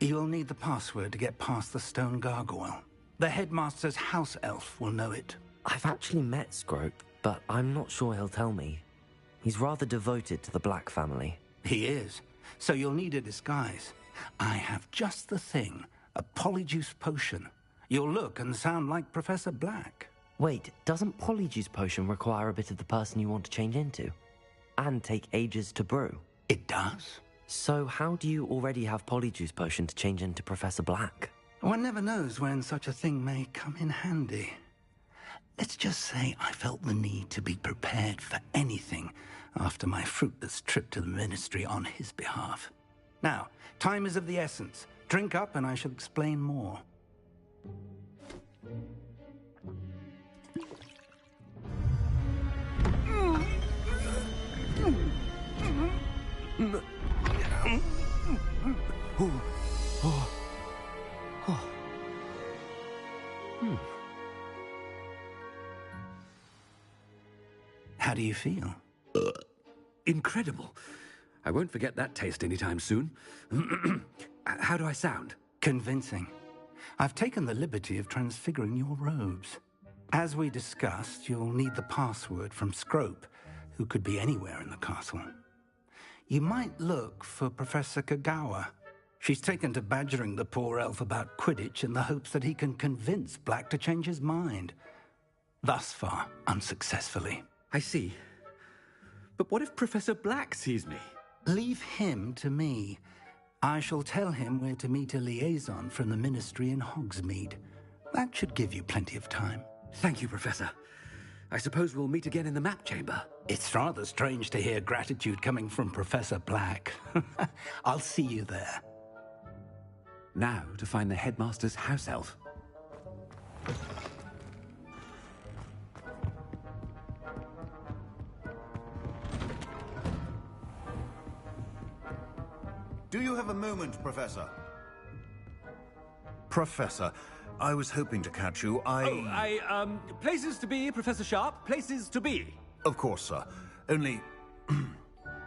Speaker 19: You'll need the password to get past the stone gargoyle. The headmaster's house elf will know it.
Speaker 2: I've actually met Scrope, but I'm not sure he'll tell me. He's rather devoted to the Black family.
Speaker 19: He is. So you'll need a disguise. I have just the thing. A polyjuice potion. You'll look and sound like Professor Black.
Speaker 2: Wait, doesn't Polyjuice Potion require a bit of the person you want to change into? And take ages to brew?
Speaker 19: It does.
Speaker 2: So how do you already have Polyjuice Potion to change into Professor Black?
Speaker 19: One never knows when such a thing may come in handy. Let's just say I felt the need to be prepared for anything after my fruitless trip to the Ministry on his behalf. Now, time is of the essence. Drink up and I shall explain more. How do you feel? Incredible. I won't forget that taste anytime soon. How do I sound? Convincing. I've taken the liberty of transfiguring your robes. As we discussed, you'll need the password from Scrope, who could be anywhere in the castle. You might look for Professor Kagawa. She's taken to badgering the poor elf about Quidditch in the hopes that he can convince Black to change his mind. Thus far, unsuccessfully. I see. But what if Professor Black sees me? Leave him to me. I shall tell him where to meet a liaison from the Ministry in Hogsmeade. That should give you plenty of time. Thank you, Professor. I suppose we'll meet again in the map chamber. It's rather strange to hear gratitude coming from Professor Black. I'll see you there. Now to find the headmaster's house elf.
Speaker 21: Do you have a moment, Professor? Professor, I was hoping to catch you.
Speaker 19: Places to be, Professor Sharp. Places to be.
Speaker 21: Of course, sir. Only,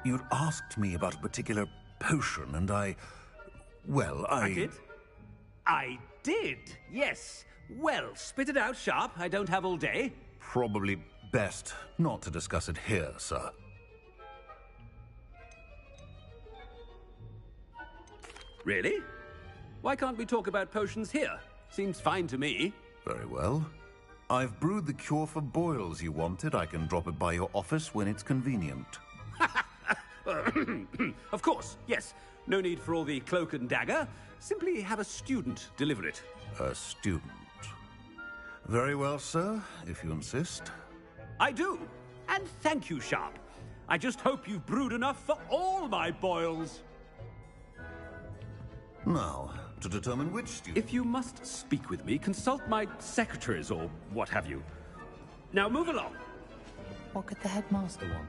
Speaker 21: you'd asked me about a particular potion, and I
Speaker 19: did? I did, yes. Well, spit it out, Sharp. I don't have all day.
Speaker 21: Probably best not to discuss it here, sir.
Speaker 19: Really? Why can't we talk about potions here? Seems fine to me.
Speaker 21: Very well. I've brewed the cure for boils you wanted. I can drop it by your office when it's convenient.
Speaker 19: Of course, yes. No need for all the cloak and dagger. Simply have a student deliver it.
Speaker 21: A student? Very well, sir, if you insist.
Speaker 19: I do. And thank you, Sharp. I just hope you've brewed enough for all my boils.
Speaker 21: Now, to determine which student...
Speaker 19: If you must speak with me, consult my secretaries or what have you. Now move along.
Speaker 9: What could the headmaster want?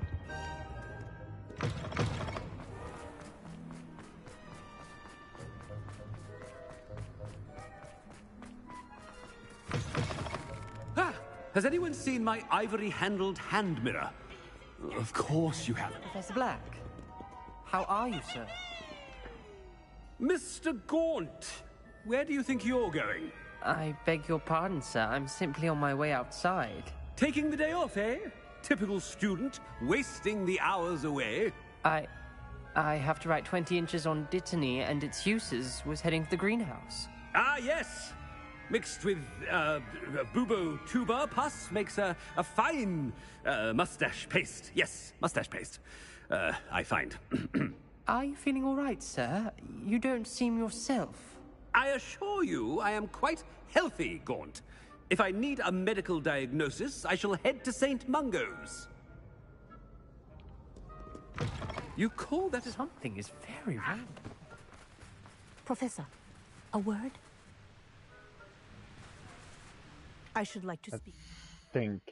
Speaker 19: Has anyone seen my ivory-handled hand mirror? Of course you haven't.
Speaker 11: Professor Black, how are you, sir?
Speaker 19: Mr. Gaunt, where do you think you're going?
Speaker 11: I beg your pardon, sir. I'm simply on my way outside.
Speaker 19: Taking the day off, eh? Typical student, wasting the hours away.
Speaker 11: I have to write 20 inches on Dittany and its uses. Was heading to the greenhouse.
Speaker 19: Ah, yes. Mixed with bubo tuber pus makes a fine mustache paste. Yes, mustache paste. I find.
Speaker 11: Are you feeling all right, sir? You don't seem yourself.
Speaker 19: I assure you I am quite healthy, Gaunt. If I need a medical diagnosis, I shall head to St. Mungo's. You call that a...
Speaker 11: Something is very wrong.
Speaker 9: Professor, a word? I should like to speak.
Speaker 3: I think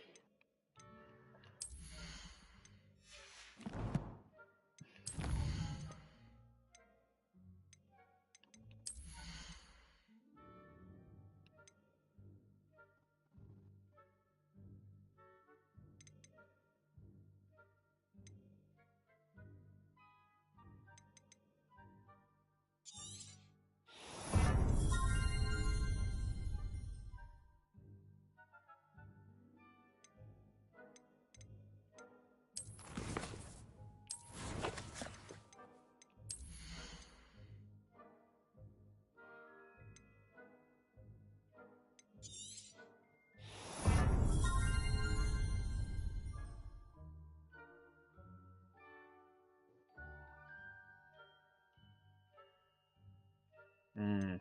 Speaker 3: Mm.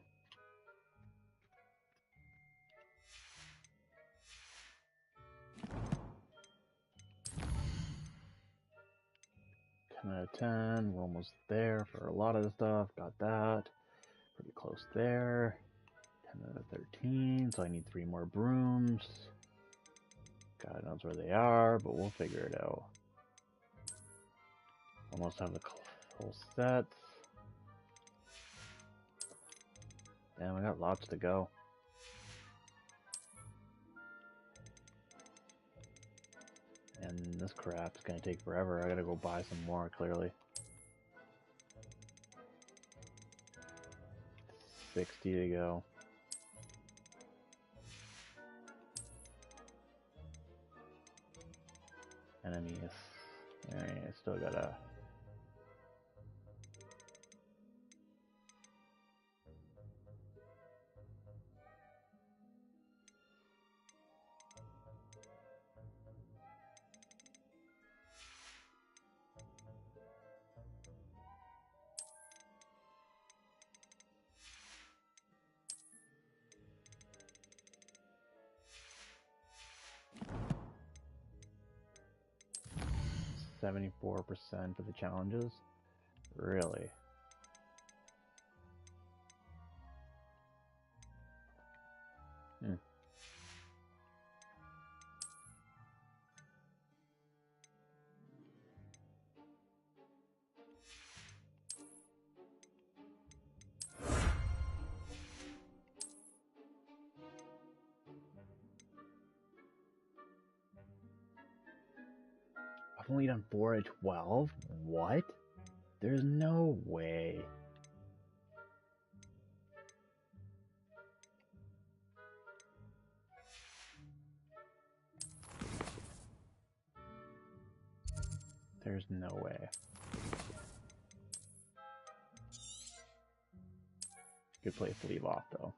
Speaker 3: Out of 10, we're almost there for a lot of the stuff. Got that. Pretty close there. 10 out of 13, so I need 3 more brooms. God knows where they are, but we'll figure it out. Almost have the whole set. Damn, we got lots to go. And this crap's gonna take forever. I gotta go buy some more, clearly. 60 to go. Enemies. Alright, I still gotta... ...74% of the challenges? Really? Hmm. I've only done 4 of 12? What? There's no way. There's no way. Good place to leave off, though.